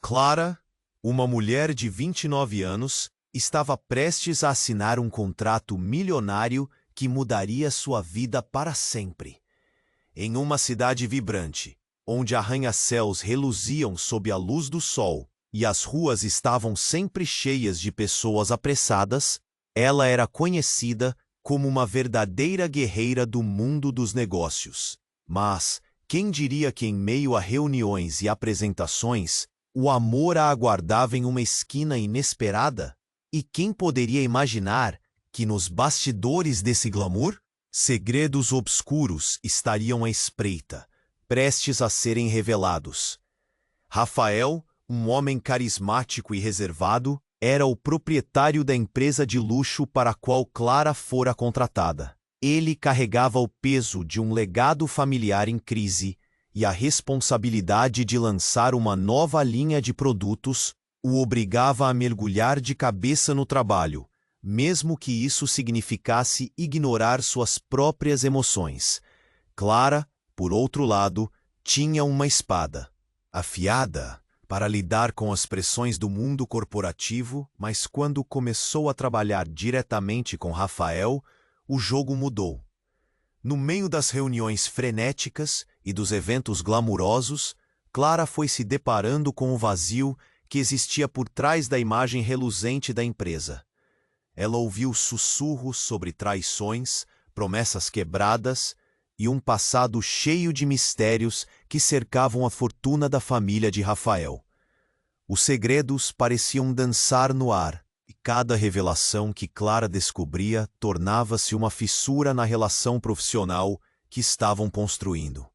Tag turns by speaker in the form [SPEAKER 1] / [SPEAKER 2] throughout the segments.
[SPEAKER 1] Clara, uma mulher de 29 anos, estava prestes a assinar um contrato milionário que mudaria sua vida para sempre. Em uma cidade vibrante, onde arranha-céus reluziam sob a luz do sol e as ruas estavam sempre cheias de pessoas apressadas, ela era conhecida como uma verdadeira guerreira do mundo dos negócios. Mas quem diria que em meio a reuniões e apresentações, o amor a aguardava em uma esquina inesperada? E quem poderia imaginar que nos bastidores desse glamour, segredos obscuros estariam à espreita, prestes a serem revelados? Rafael, um homem carismático e reservado, era o proprietário da empresa de luxo para a qual Clara fora contratada. Ele carregava o peso de um legado familiar em crise e a responsabilidade de lançar uma nova linha de produtos o obrigava a mergulhar de cabeça no trabalho, mesmo que isso significasse ignorar suas próprias emoções. Clara, por outro lado, tinha uma espada, afiada para lidar com as pressões do mundo corporativo, mas quando começou a trabalhar diretamente com Rafael, o jogo mudou. No meio das reuniões frenéticas e dos eventos glamurosos, Clara foi se deparando com o vazio que existia por trás da imagem reluzente da empresa. Ela ouviu sussurros sobre traições, promessas quebradas e um passado cheio de mistérios que cercavam a fortuna da família de Rafael. Os segredos pareciam dançar no ar, e cada revelação que Clara descobria tornava-se uma fissura na relação profissional que estavam construindo.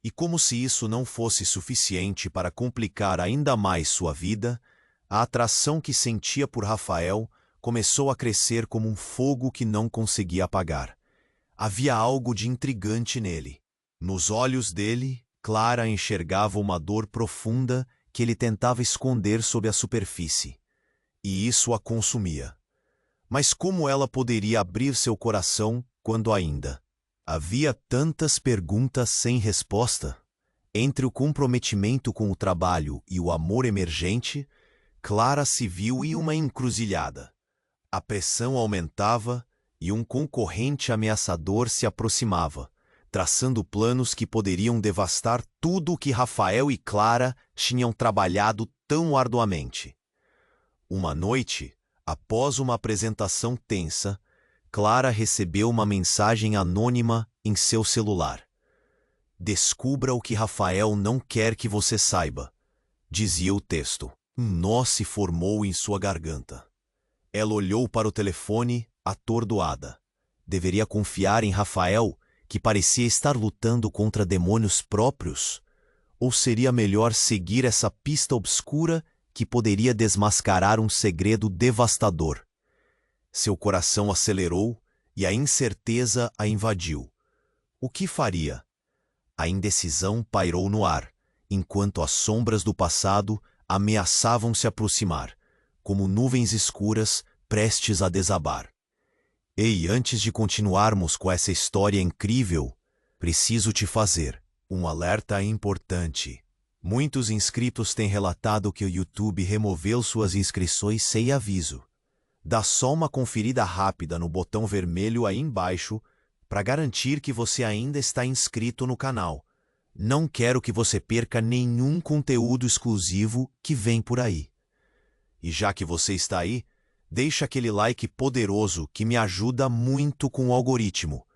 [SPEAKER 1] E como se isso não fosse suficiente para complicar ainda mais sua vida, a atração que sentia por Rafael começou a crescer como um fogo que não conseguia apagar. Havia algo de intrigante nele. Nos olhos dele, Clara enxergava uma dor profunda que ele tentava esconder sob a superfície. E isso a consumia. Mas como ela poderia abrir seu coração quando ainda havia tantas perguntas sem resposta? Entre o comprometimento com o trabalho e o amor emergente, Clara se viu em uma encruzilhada. A pressão aumentava e um concorrente ameaçador se aproximava, traçando planos que poderiam devastar tudo o que Rafael e Clara tinham trabalhado tão arduamente. Uma noite, após uma apresentação tensa, Clara recebeu uma mensagem anônima em seu celular. "Descubra o que Rafael não quer que você saiba", dizia o texto. Um nó se formou em sua garganta. Ela olhou para o telefone, atordoada. Deveria confiar em Rafael, que parecia estar lutando contra demônios próprios? Ou seria melhor seguir essa pista obscura que poderia desmascarar um segredo devastador? Seu coração acelerou e a incerteza a invadiu. O que faria? A indecisão pairou no ar, enquanto as sombras do passado ameaçavam se aproximar, como nuvens escuras prestes a desabar. Ei, antes de continuarmos com essa história incrível, preciso te fazer um alerta importante. Muitos inscritos têm relatado que o YouTube removeu suas inscrições sem aviso. Dá só uma conferida rápida no botão vermelho aí embaixo para garantir que você ainda está inscrito no canal. Não quero que você perca nenhum conteúdo exclusivo que vem por aí. E já que você está aí, deixa aquele like poderoso que me ajuda muito com o algoritmo.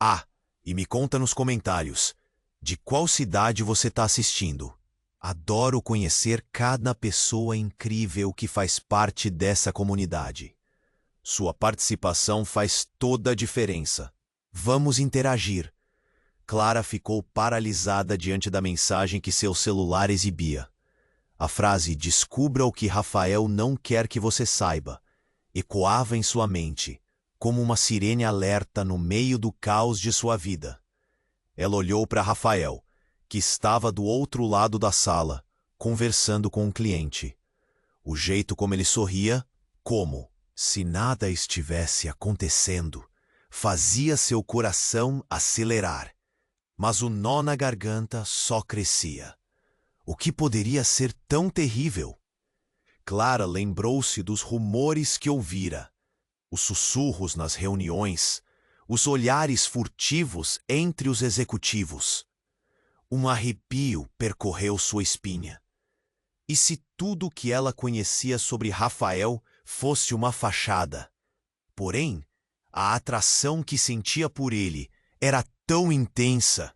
[SPEAKER 1] Ah, e me conta nos comentários, de qual cidade você está assistindo? Adoro conhecer cada pessoa incrível que faz parte dessa comunidade. Sua participação faz toda a diferença. Vamos interagir. Clara ficou paralisada diante da mensagem que seu celular exibia. A frase "descubra o que Rafael não quer que você saiba" ecoava em sua mente, como uma sirene alerta no meio do caos de sua vida. Ela olhou para Rafael, que estava do outro lado da sala, conversando com um cliente. O jeito como ele sorria, como se nada estivesse acontecendo, fazia seu coração acelerar. Mas o nó na garganta só crescia. O que poderia ser tão terrível? Clara lembrou-se dos rumores que ouvira, os sussurros nas reuniões, os olhares furtivos entre os executivos. Um arrepio percorreu sua espinha. E se tudo o que ela conhecia sobre Rafael fosse uma fachada? Porém, a atração que sentia por ele era tão intensa.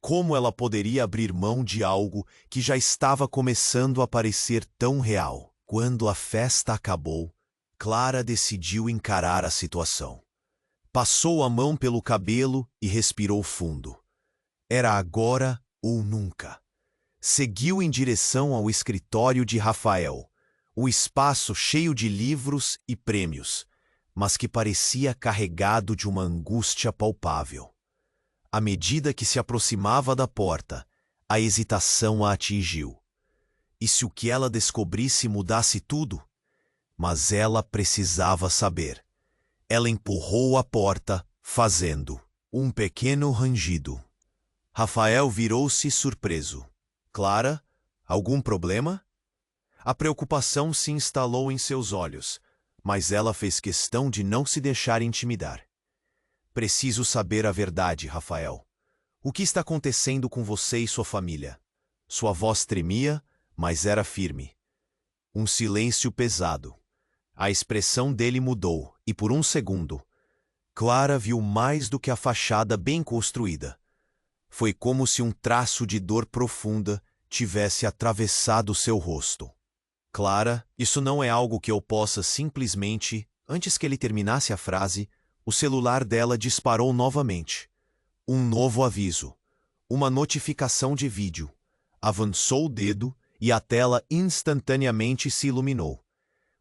[SPEAKER 1] Como ela poderia abrir mão de algo que já estava começando a parecer tão real? Quando a festa acabou, Clara decidiu encarar a situação. Passou a mão pelo cabelo e respirou fundo. Era agora ou nunca. Seguiu em direção ao escritório de Rafael, o espaço cheio de livros e prêmios, mas que parecia carregado de uma angústia palpável. À medida que se aproximava da porta, a hesitação a atingiu. E se o que ela descobrisse mudasse tudo? Mas ela precisava saber. Ela empurrou a porta, fazendo um pequeno rangido. Rafael virou-se surpreso. Clara, algum problema? A preocupação se instalou em seus olhos, mas ela fez questão de não se deixar intimidar. Preciso saber a verdade, Rafael. O que está acontecendo com você e sua família? Sua voz tremia, mas era firme. Um silêncio pesado. A expressão dele mudou, e por um segundo, Clara viu mais do que a fachada bem construída. Foi como se um traço de dor profunda tivesse atravessado seu rosto. Clara, isso não é algo que eu possa simplesmente... Antes que ele terminasse a frase, o celular dela disparou novamente. Um novo aviso. Uma notificação de vídeo. Avançou o dedo e a tela instantaneamente se iluminou.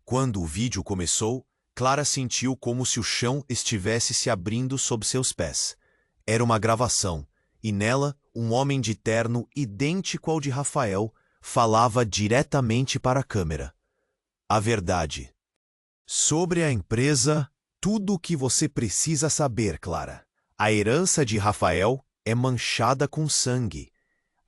[SPEAKER 1] Quando o vídeo começou, Clara sentiu como se o chão estivesse se abrindo sob seus pés. Era uma gravação, e nela, um homem de terno idêntico ao de Rafael falava diretamente para a câmera. A verdade. Sobre a empresa, tudo o que você precisa saber, Clara. A herança de Rafael é manchada com sangue.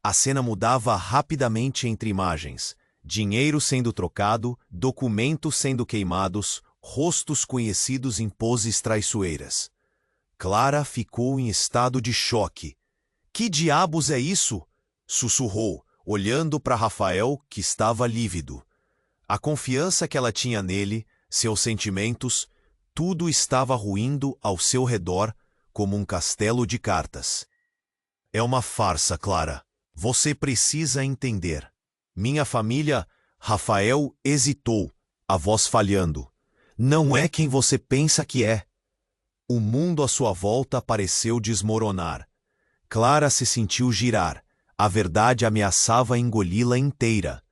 [SPEAKER 1] A cena mudava rapidamente entre imagens. Dinheiro sendo trocado, documentos sendo queimados, rostos conhecidos em poses traiçoeiras. Clara ficou em estado de choque. Que diabos é isso? Sussurrou, olhando para Rafael, que estava lívido. A confiança que ela tinha nele, seus sentimentos, tudo estava ruindo ao seu redor como um castelo de cartas. É uma farsa, Clara. Você precisa entender. Minha família, Rafael hesitou, a voz falhando. Não é quem você pensa que é. O mundo à sua volta pareceu desmoronar. Clara se sentiu girar. A verdade ameaçava engoli-la inteira.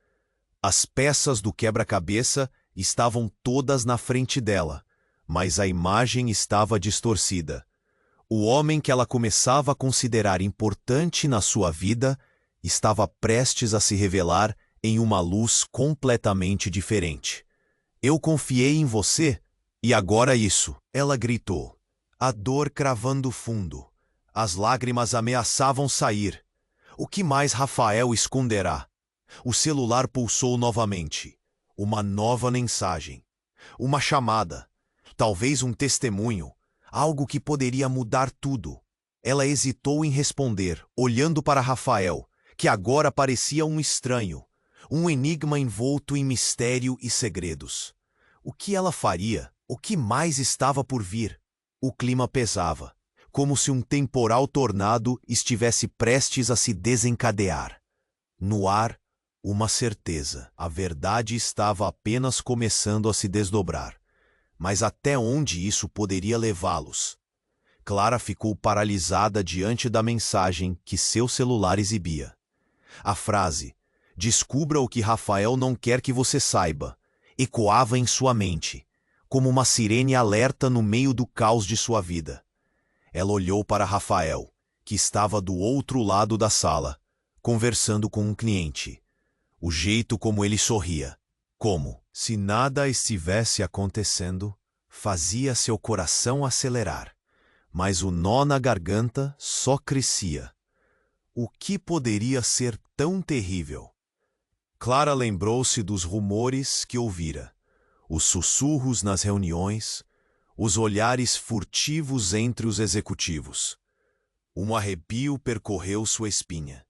[SPEAKER 1] As peças do quebra-cabeça estavam todas na frente dela, mas a imagem estava distorcida. O homem que ela começava a considerar importante na sua vida estava prestes a se revelar em uma luz completamente diferente. Eu confiei em você, e agora isso, ela gritou, a dor cravando fundo. As lágrimas ameaçavam sair. O que mais Rafael esconderá? O celular pulsou novamente. Uma nova mensagem. Uma chamada. Talvez um testemunho. Algo que poderia mudar tudo. Ela hesitou em responder, olhando para Rafael, que agora parecia um estranho, um enigma envolto em mistério e segredos. O que ela faria? O que mais estava por vir? O clima pesava, como se um temporal tornado estivesse prestes a se desencadear. No ar, uma certeza. A verdade estava apenas começando a se desdobrar. Mas até onde isso poderia levá-los? Clara ficou paralisada diante da mensagem que seu celular exibia. A frase, descubra o que Rafael não quer que você saiba, ecoava em sua mente, como uma sirene alerta no meio do caos de sua vida. Ela olhou para Rafael, que estava do outro lado da sala, conversando com um cliente. O jeito como ele sorria, como se nada estivesse acontecendo, fazia seu coração acelerar. Mas o nó na garganta só crescia. O que poderia ser tão terrível? Clara lembrou-se dos rumores que ouvira, os sussurros nas reuniões, os olhares furtivos entre os executivos. Um arrepio percorreu sua espinha.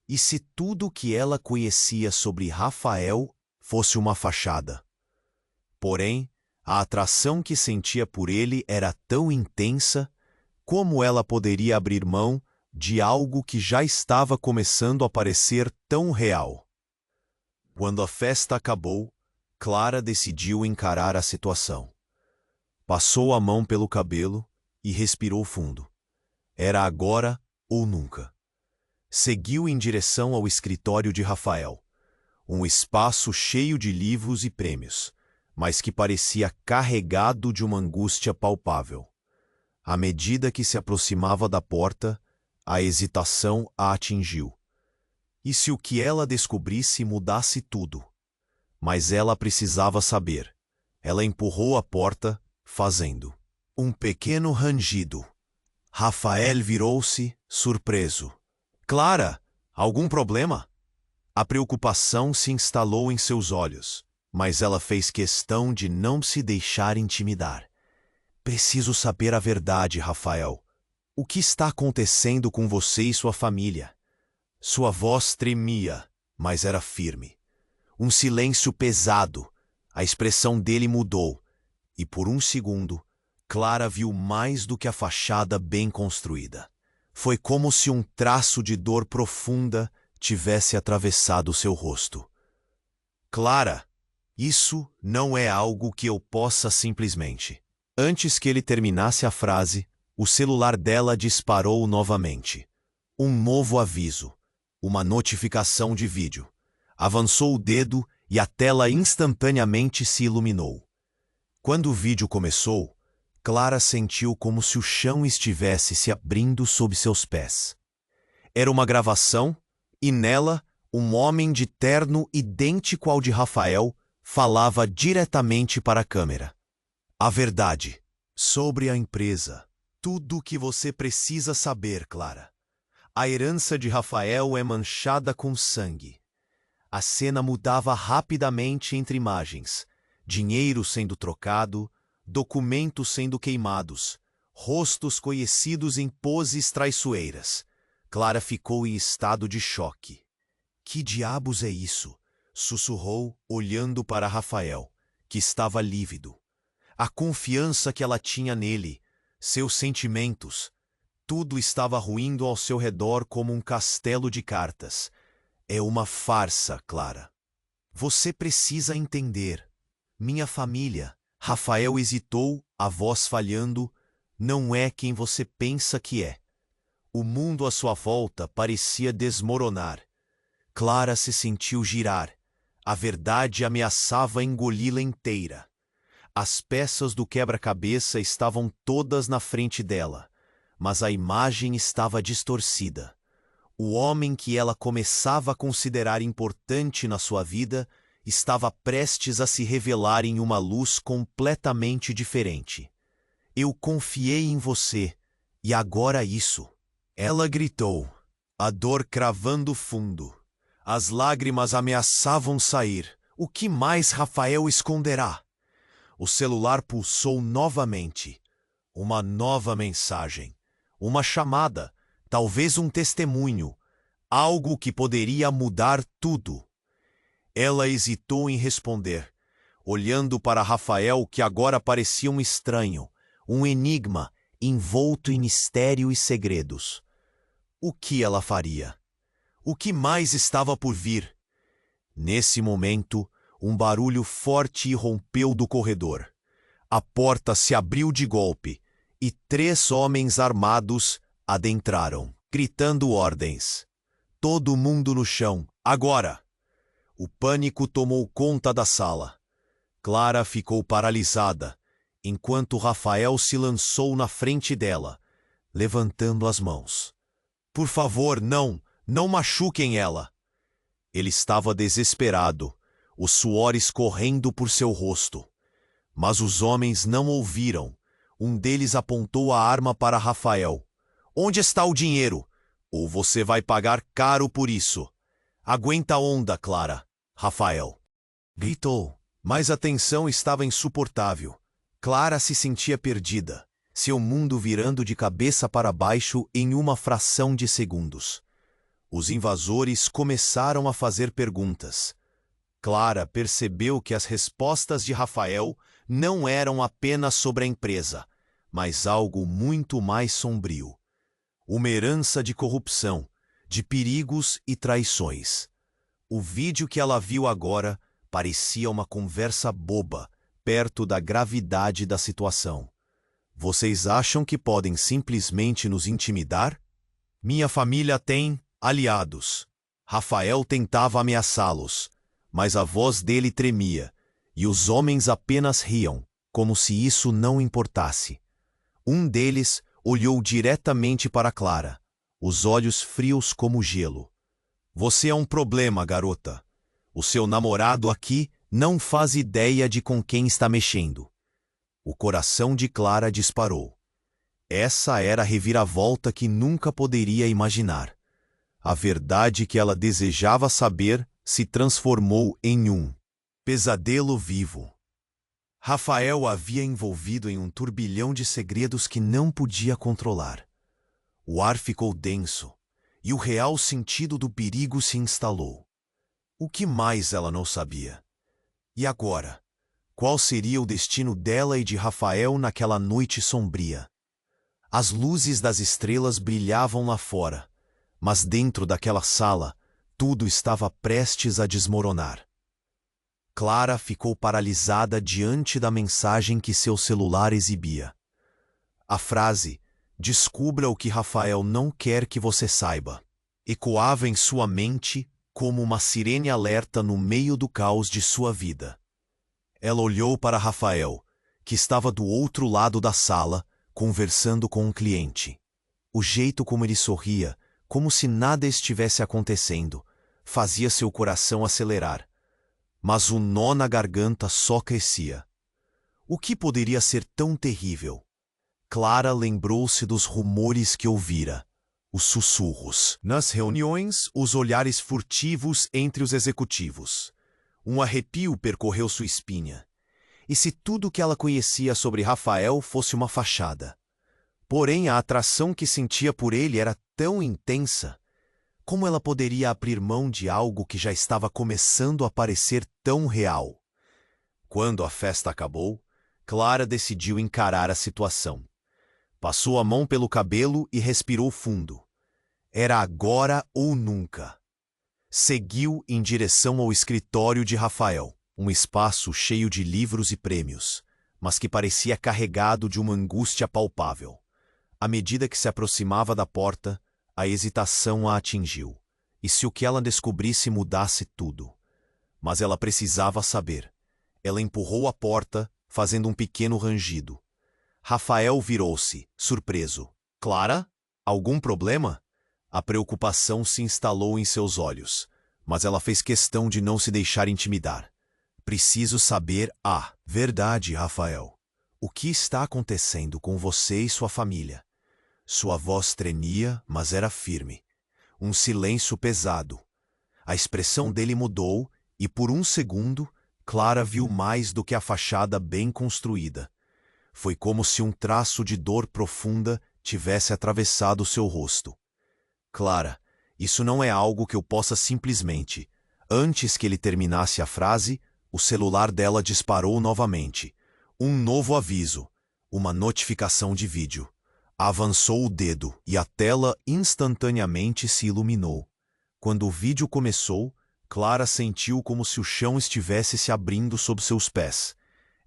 [SPEAKER 1] E se tudo o que ela conhecia sobre Rafael fosse uma fachada? Porém, a atração que sentia por ele era tão intensa, como ela poderia abrir mão de algo que já estava começando a parecer tão real? Quando a festa acabou, Clara decidiu encarar a situação. Passou a mão pelo cabelo e respirou fundo. Era agora ou nunca. Seguiu em direção ao escritório de Rafael, um espaço cheio de livros e prêmios, mas que parecia carregado de uma angústia palpável. À medida que se aproximava da porta, a hesitação a atingiu. E se o que ela descobrisse mudasse tudo? Mas ela precisava saber. Ela empurrou a porta, fazendo um pequeno rangido. Rafael virou-se, surpreso. Clara, algum problema? A preocupação se instalou em seus olhos, mas ela fez questão de não se deixar intimidar. Preciso saber a verdade, Rafael. O que está acontecendo com você e sua família? Sua voz tremia, mas era firme. Um silêncio pesado. A expressão dele mudou, e por um segundo, Clara viu mais do que a fachada bem construída. Foi como se um traço de dor profunda tivesse atravessado seu rosto. Clara, isso não é algo que eu possa simplesmente. Antes que ele terminasse a frase, o celular dela disparou novamente. Um novo aviso. Uma notificação de vídeo. Avançou o dedo e a tela instantaneamente se iluminou. Quando o vídeo começou, Clara sentiu como se o chão estivesse se abrindo sob seus pés. Era uma gravação, e nela, um homem de terno idêntico ao de Rafael falava diretamente para a câmera. A verdade sobre a empresa. Tudo o que você precisa saber, Clara. A herança de Rafael é manchada com sangue. A cena mudava rapidamente entre imagens. Dinheiro sendo trocado, documentos sendo queimados, rostos conhecidos em poses traiçoeiras. Clara ficou em estado de choque. Que diabos é isso? Sussurrou, olhando para Rafael, que estava lívido. A confiança que ela tinha nele, seus sentimentos, tudo estava ruindo ao seu redor como um castelo de cartas. É uma farsa, Clara. Você precisa entender. Minha família. Rafael hesitou, a voz falhando. Não é quem você pensa que é. O mundo à sua volta parecia desmoronar. Clara se sentiu girar. A verdade ameaçava engoli-la inteira. As peças do quebra-cabeça estavam todas na frente dela, mas a imagem estava distorcida. O homem que ela começava a considerar importante na sua vida estava prestes a se revelar em uma luz completamente diferente. Eu confiei em você, e agora isso. Ela gritou, a dor cravando fundo. As lágrimas ameaçavam sair. O que mais Rafael esconderá? O celular pulsou novamente. Uma nova mensagem. Uma chamada, talvez um testemunho. Algo que poderia mudar tudo. Ela hesitou em responder, olhando para Rafael, que agora parecia um estranho, um enigma, envolto em mistério e segredos. O que ela faria? O que mais estava por vir? Nesse momento, um barulho forte irrompeu do corredor. A porta se abriu de golpe, e 3 homens armados adentraram, gritando ordens. Todo mundo no chão, agora! O pânico tomou conta da sala. Clara ficou paralisada, enquanto Rafael se lançou na frente dela, levantando as mãos. Por favor, não machuquem ela! Ele estava desesperado, o suor escorrendo por seu rosto. Mas os homens não ouviram. Um deles apontou a arma para Rafael. Onde está o dinheiro? Ou você vai pagar caro por isso. Aguenta a onda, Clara, Rafael gritou, mas a tensão estava insuportável. Clara se sentia perdida, seu mundo virando de cabeça para baixo em uma fração de segundos. Os invasores começaram a fazer perguntas. Clara percebeu que as respostas de Rafael não eram apenas sobre a empresa, mas algo muito mais sombrio. Uma herança de corrupção, de perigos e traições. O vídeo que ela viu agora parecia uma conversa boba, perto da gravidade da situação. Vocês acham que podem simplesmente nos intimidar? Minha família tem aliados. Rafael tentava ameaçá-los, mas a voz dele tremia, e os homens apenas riam, como se isso não importasse. Um deles olhou diretamente para Clara, os olhos frios como gelo. Você é um problema, garota. O seu namorado aqui não faz ideia de com quem está mexendo. O coração de Clara disparou. Essa era a reviravolta que nunca poderia imaginar. A verdade que ela desejava saber se transformou em um pesadelo vivo. Rafael a havia envolvido em um turbilhão de segredos que não podia controlar. O ar ficou denso, e o real sentido do perigo se instalou. O que mais ela não sabia? E agora? Qual seria o destino dela e de Rafael naquela noite sombria? As luzes das estrelas brilhavam lá fora, mas dentro daquela sala, tudo estava prestes a desmoronar. Clara ficou paralisada diante da mensagem que seu celular exibia. A frase, "Descubra o que Rafael não quer que você saiba", ecoava em sua mente como uma sirene alerta no meio do caos de sua vida. Ela olhou para Rafael, que estava do outro lado da sala, conversando com um cliente. O jeito como ele sorria, como se nada estivesse acontecendo, fazia seu coração acelerar. Mas o nó na garganta só crescia. O que poderia ser tão terrível? Clara lembrou-se dos rumores que ouvira, os sussurros. Nas reuniões, os olhares furtivos entre os executivos. Um arrepio percorreu sua espinha. E se tudo que ela conhecia sobre Rafael fosse uma fachada? Porém, a atração que sentia por ele era tão intensa. Como ela poderia abrir mão de algo que já estava começando a parecer tão real? Quando a festa acabou, Clara decidiu encarar a situação. Passou a mão pelo cabelo e respirou fundo. Era agora ou nunca. Seguiu em direção ao escritório de Rafael, um espaço cheio de livros e prêmios, mas que parecia carregado de uma angústia palpável. À medida que se aproximava da porta, a hesitação a atingiu. E se o que ela descobrisse mudasse tudo? Mas ela precisava saber. Ela empurrou a porta, fazendo um pequeno rangido. Rafael virou-se, surpreso. Clara? Algum problema? A preocupação se instalou em seus olhos, mas ela fez questão de não se deixar intimidar. Preciso saber a verdade, Rafael. O que está acontecendo com você e sua família? Sua voz tremia, mas era firme. Um silêncio pesado. A expressão dele mudou e, por um segundo, Clara viu mais do que a fachada bem construída. Foi como se um traço de dor profunda tivesse atravessado seu rosto. Clara, isso não é algo que eu possa simplesmente... Antes que ele terminasse a frase, o celular dela disparou novamente. Um novo aviso. Uma notificação de vídeo. Avançou o dedo e a tela instantaneamente se iluminou. Quando o vídeo começou, Clara sentiu como se o chão estivesse se abrindo sob seus pés.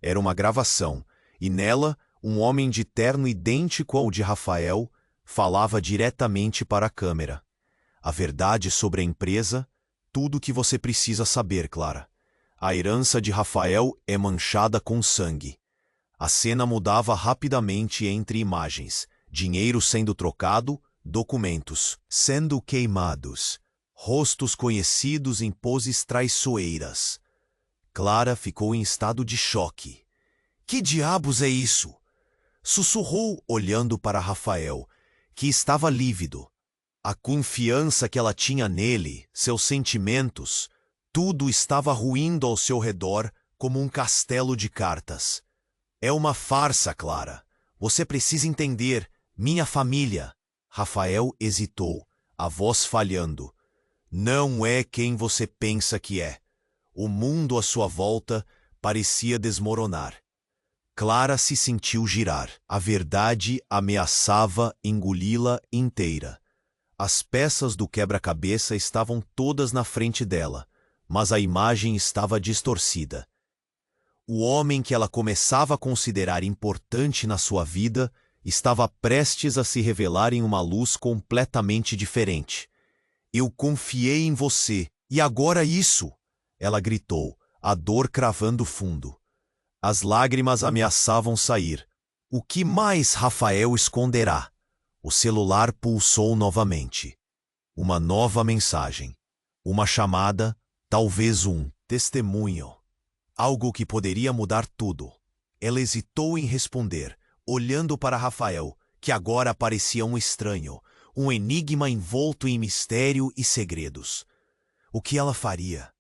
[SPEAKER 1] Era uma gravação, e nela, um homem de terno idêntico ao de Rafael falava diretamente para a câmera. A verdade sobre a empresa, tudo o que você precisa saber, Clara. A herança de Rafael é manchada com sangue. A cena mudava rapidamente entre imagens. Dinheiro sendo trocado, documentos sendo queimados, rostos conhecidos em poses traiçoeiras. Clara ficou em estado de choque. Que diabos é isso? Sussurrou olhando para Rafael, que estava lívido. A confiança que ela tinha nele, seus sentimentos, tudo estava ruindo ao seu redor como um castelo de cartas. É uma farsa, Clara. Você precisa entender. Minha família. Rafael hesitou, a voz falhando. Não é quem você pensa que é. O mundo à sua volta parecia desmoronar. Clara se sentiu girar. A verdade ameaçava engoli-la inteira. As peças do quebra-cabeça estavam todas na frente dela, mas a imagem estava distorcida. O homem que ela começava a considerar importante na sua vida estava prestes a se revelar em uma luz completamente diferente. Eu confiei em você, e agora isso! Ela gritou, a dor cravando fundo. As lágrimas ameaçavam sair. O que mais Rafael esconderá? O celular pulsou novamente. Uma nova mensagem. Uma chamada, talvez um testemunho. Algo que poderia mudar tudo. Ela hesitou em responder, olhando para Rafael, que agora parecia um estranho, um enigma envolto em mistério e segredos. O que ela faria?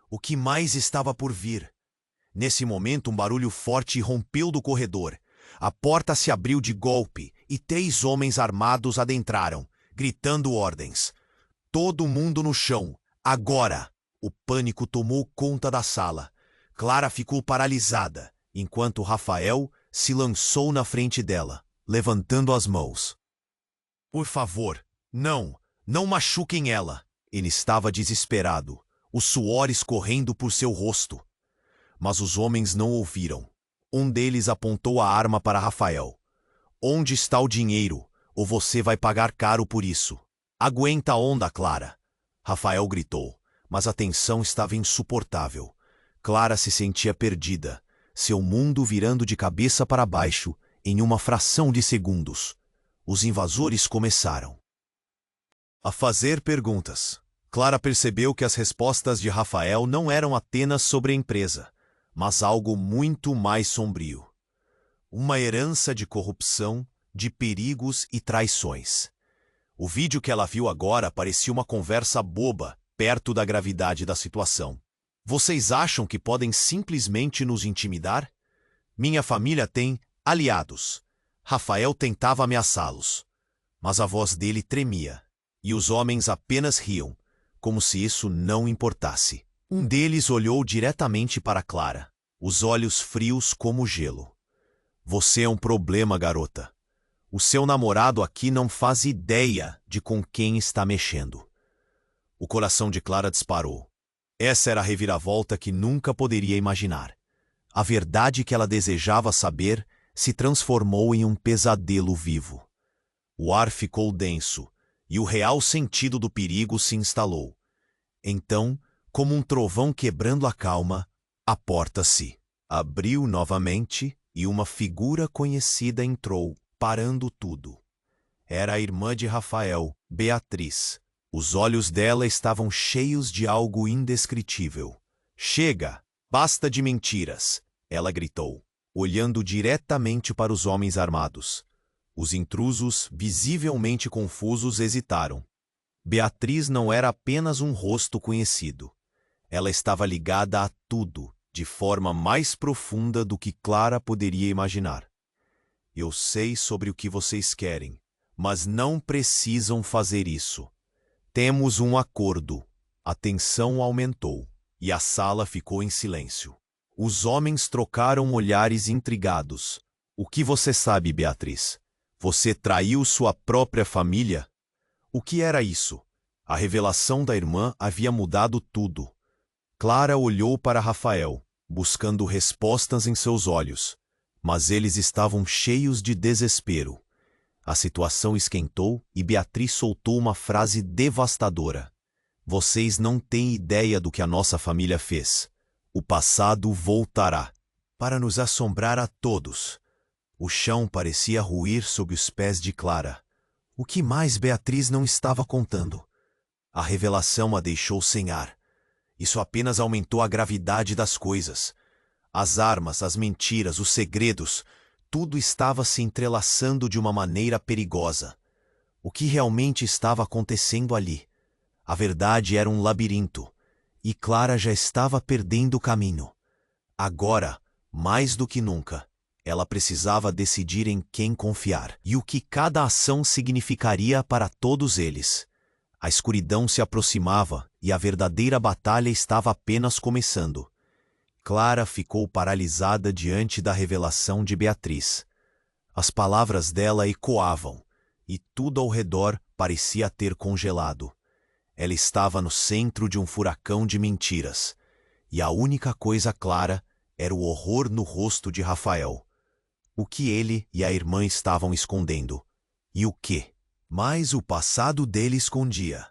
[SPEAKER 1] O que mais estava por vir? Nesse momento, um barulho forte irrompeu do corredor. A porta se abriu de golpe e 3 homens armados adentraram, gritando ordens. Todo mundo no chão, agora! O pânico tomou conta da sala. Clara ficou paralisada, enquanto Rafael se lançou na frente dela, levantando as mãos. Por favor, não machuquem ela. Ele estava desesperado, o suor escorrendo por seu rosto. Mas os homens não ouviram. Um deles apontou a arma para Rafael. Onde está o dinheiro? Ou você vai pagar caro por isso? Aguenta a onda, Clara. Rafael gritou, mas a tensão estava insuportável. Clara se sentia perdida, seu mundo virando de cabeça para baixo em uma fração de segundos. Os invasores começaram a fazer perguntas. Clara percebeu que as respostas de Rafael não eram apenas sobre a empresa, mas algo muito mais sombrio. Uma herança de corrupção, de perigos e traições. O vídeo que ela viu agora parecia uma conversa boba, perto da gravidade da situação. Vocês acham que podem simplesmente nos intimidar? Minha família tem aliados. Rafael tentava ameaçá-los, mas a voz dele tremia, e os homens apenas riam, como se isso não importasse. Um deles olhou diretamente para Clara, os olhos frios como gelo. Você é um problema, garota. O seu namorado aqui não faz ideia de com quem está mexendo. O coração de Clara disparou. Essa era a reviravolta que nunca poderia imaginar. A verdade que ela desejava saber se transformou em um pesadelo vivo. O ar ficou denso, e o real sentido do perigo se instalou. Então, como um trovão quebrando a calma, a porta se abriu novamente e uma figura conhecida entrou, parando tudo. Era a irmã de Rafael, Beatriz. Os olhos dela estavam cheios de algo indescritível. Chega! Basta de mentiras! Ela gritou, olhando diretamente para os homens armados. Os intrusos, visivelmente confusos, hesitaram. Beatriz não era apenas um rosto conhecido. Ela estava ligada a tudo, de forma mais profunda do que Clara poderia imaginar. Eu sei sobre o que vocês querem, mas não precisam fazer isso. Temos um acordo. A tensão aumentou, e a sala ficou em silêncio. Os homens trocaram olhares intrigados. O que você sabe, Beatriz? Você traiu sua própria família? O que era isso? A revelação da irmã havia mudado tudo. Clara olhou para Rafael, buscando respostas em seus olhos, mas eles estavam cheios de desespero. A situação esquentou e Beatriz soltou uma frase devastadora. Vocês não têm ideia do que a nossa família fez. O passado voltará, para nos assombrar a todos. O chão parecia ruir sob os pés de Clara. O que mais Beatriz não estava contando? A revelação a deixou sem ar. Isso apenas aumentou a gravidade das coisas. As armas, as mentiras, os segredos, tudo estava se entrelaçando de uma maneira perigosa. O que realmente estava acontecendo ali? A verdade era um labirinto, e Clara já estava perdendo o caminho. Agora, mais do que nunca, ela precisava decidir em quem confiar e o que cada ação significaria para todos eles. A escuridão se aproximava e a verdadeira batalha estava apenas começando. Clara ficou paralisada diante da revelação de Beatriz. As palavras dela ecoavam, e tudo ao redor parecia ter congelado. Ela estava no centro de um furacão de mentiras, e a única coisa clara era o horror no rosto de Rafael. O que ele e a irmã estavam escondendo? E o que? Mas o passado dele escondia.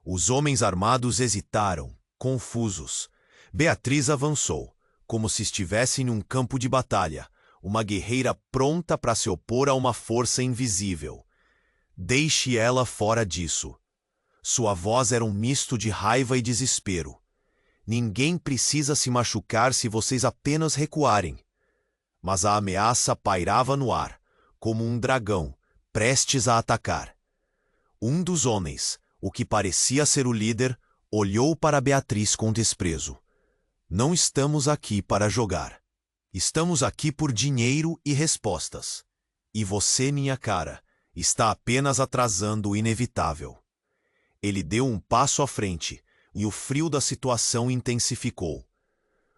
[SPEAKER 1] Os homens armados hesitaram, confusos. Beatriz avançou, como se estivesse em um campo de batalha, uma guerreira pronta para se opor a uma força invisível. Deixe ela fora disso. Sua voz era um misto de raiva e desespero. Ninguém precisa se machucar se vocês apenas recuarem. Mas a ameaça pairava no ar, como um dragão, prestes a atacar. Um dos homens, o que parecia ser o líder, olhou para Beatriz com desprezo. Não estamos aqui para jogar. Estamos aqui por dinheiro e respostas. E você, minha cara, está apenas atrasando o inevitável. Ele deu um passo à frente, e o frio da situação intensificou.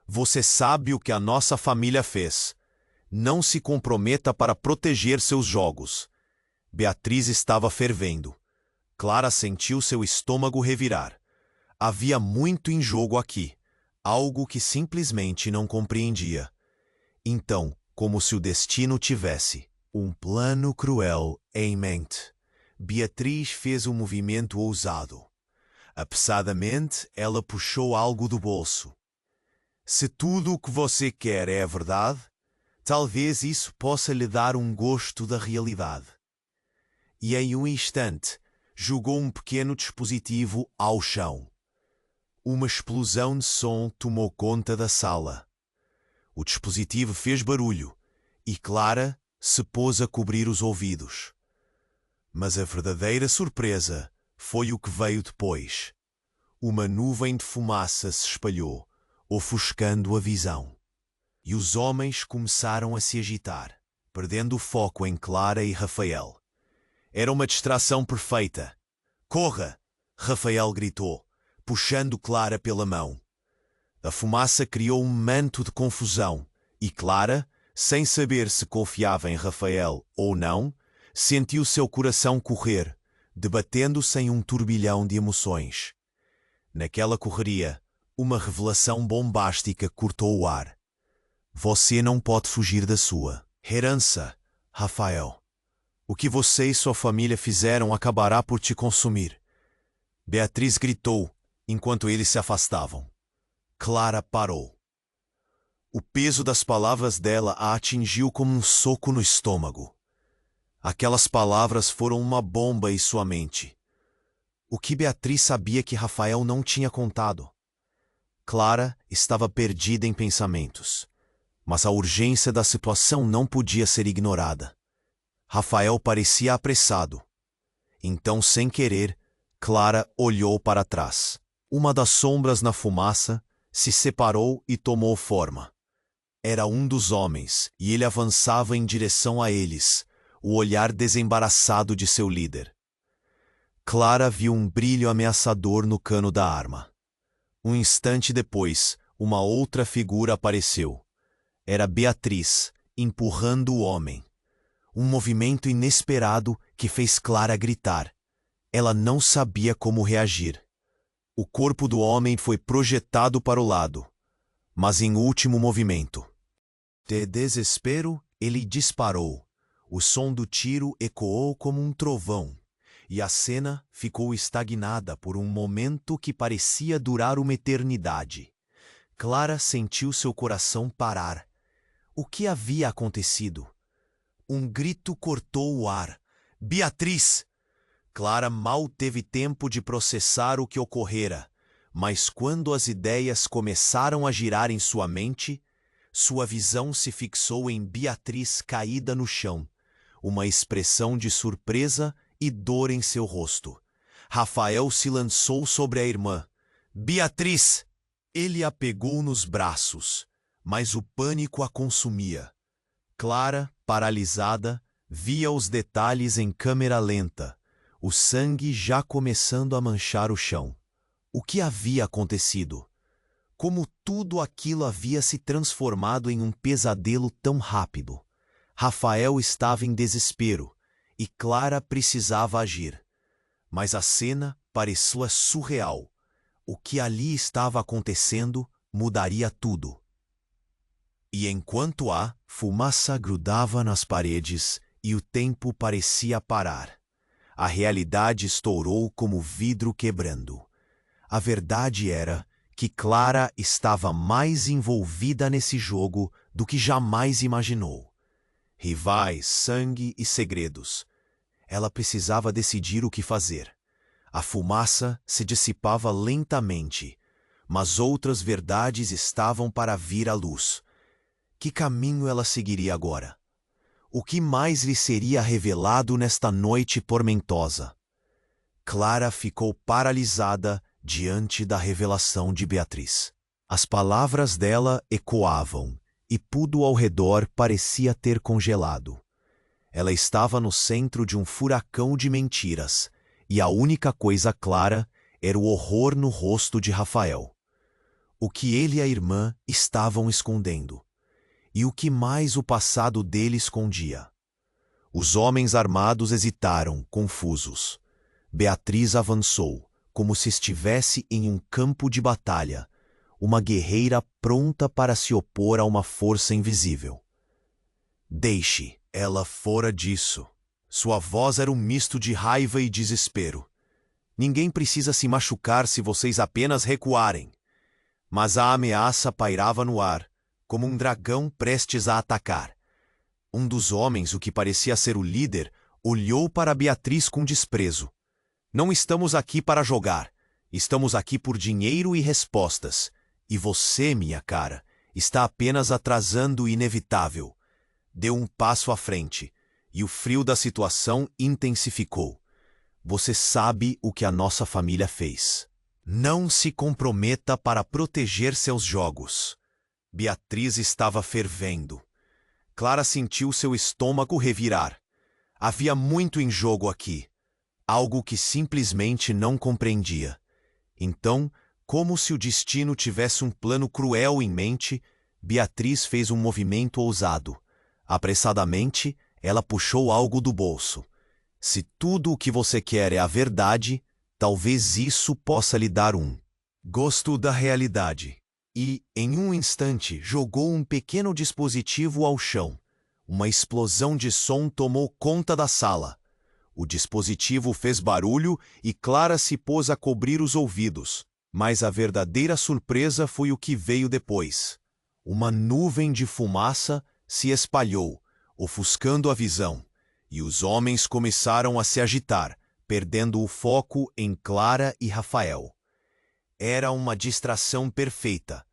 [SPEAKER 1] Você sabe o que a nossa família fez. Não se comprometa para proteger seus jogos. Beatriz estava fervendo. Clara sentiu seu estômago revirar. Havia muito em jogo aqui, algo que simplesmente não compreendia. Então, como se o destino tivesse um plano cruel em mente, Beatriz fez um movimento ousado. Apressadamente, ela puxou algo do bolso. Se tudo o que você quer é a verdade, talvez isso possa lhe dar um gosto da realidade. E em um instante, jogou um pequeno dispositivo ao chão. Uma explosão de som tomou conta da sala. O dispositivo fez barulho e Clara se pôs a cobrir os ouvidos. Mas a verdadeira surpresa foi o que veio depois. Uma nuvem de fumaça se espalhou, ofuscando a visão. E os homens começaram a se agitar, perdendo o foco em Clara e Rafael. Era uma distração perfeita. Corra! Rafael gritou, puxando Clara pela mão. A fumaça criou um manto de confusão, e Clara, sem saber se confiava em Rafael ou não, sentiu seu coração correr, debatendo-se em um turbilhão de emoções. Naquela correria, uma revelação bombástica cortou o ar. Você não pode fugir da sua herança, Rafael. O que você e sua família fizeram acabará por te consumir. Beatriz gritou, enquanto eles se afastavam. Clara parou. O peso das palavras dela a atingiu como um soco no estômago. Aquelas palavras foram uma bomba em sua mente. O que Beatriz sabia que Rafael não tinha contado? Clara estava perdida em pensamentos, mas a urgência da situação não podia ser ignorada. Rafael parecia apressado. Então, sem querer, Clara olhou para trás. Uma das sombras na fumaça se separou e tomou forma. Era um dos homens, e ele avançava em direção a eles, o olhar desembaraçado de seu líder. Clara viu um brilho ameaçador no cano da arma. Um instante depois, uma outra figura apareceu. Era Beatriz, empurrando o homem. Um movimento inesperado que fez Clara gritar. Ela não sabia como reagir. O corpo do homem foi projetado para o lado, mas em último movimento. De desespero, ele disparou. O som do tiro ecoou como um trovão, e a cena ficou estagnada por um momento que parecia durar uma eternidade. Clara sentiu seu coração parar. O que havia acontecido? Um grito cortou o ar. Beatriz! Clara mal teve tempo de processar o que ocorrera, mas quando as ideias começaram a girar em sua mente, sua visão se fixou em Beatriz caída no chão, uma expressão de surpresa e dor em seu rosto. Rafael se lançou sobre a irmã. Beatriz! Ele a pegou nos braços, mas o pânico a consumia. Clara, paralisada, via os detalhes em câmera lenta, o sangue já começando a manchar o chão. O que havia acontecido? Como tudo aquilo havia se transformado em um pesadelo tão rápido. Rafael estava em desespero e Clara precisava agir. Mas a cena parecia surreal. O que ali estava acontecendo mudaria tudo. E enquanto a fumaça grudava nas paredes e o tempo parecia parar, a realidade estourou como vidro quebrando. A verdade era que Clara estava mais envolvida nesse jogo do que jamais imaginou. Rivais, sangue e segredos. Ela precisava decidir o que fazer. A fumaça se dissipava lentamente, mas outras verdades estavam para vir à luz. Que caminho ela seguiria agora? O que mais lhe seria revelado nesta noite tormentosa? Clara ficou paralisada diante da revelação de Beatriz. As palavras dela ecoavam, e tudo ao redor parecia ter congelado. Ela estava no centro de um furacão de mentiras, e a única coisa clara era o horror no rosto de Rafael. O que ele e a irmã estavam escondendo, e o que mais o passado dele escondia. Os homens armados hesitaram, confusos. Beatriz avançou, como se estivesse em um campo de batalha, uma guerreira pronta para se opor a uma força invisível. Deixe ela fora disso. Sua voz era um misto de raiva e desespero. Ninguém precisa se machucar se vocês apenas recuarem. Mas a ameaça pairava no ar, como um dragão prestes a atacar. Um dos homens, o que parecia ser o líder, olhou para Beatriz com desprezo. Não estamos aqui para jogar. Estamos aqui por dinheiro e respostas. E você, minha cara, está apenas atrasando o inevitável. Deu um passo à frente, e o frio da situação intensificou. Você sabe o que a nossa família fez. Não se comprometa para proteger seus jogos. Beatriz estava fervendo. Clara sentiu seu estômago revirar. Havia muito em jogo aqui. Algo que simplesmente não compreendia. Então, como se o destino tivesse um plano cruel em mente, Beatriz fez um movimento ousado. Apressadamente, ela puxou algo do bolso. Se tudo o que você quer é a verdade, talvez isso possa lhe dar um gosto da realidade. E, em um instante, jogou um pequeno dispositivo ao chão. Uma explosão de som tomou conta da sala. O dispositivo fez barulho e Clara se pôs a cobrir os ouvidos. Mas a verdadeira surpresa foi o que veio depois. Uma nuvem de fumaça se espalhou, ofuscando a visão, e os homens começaram a se agitar, perdendo o foco em Clara e Rafael. Era uma distração perfeita.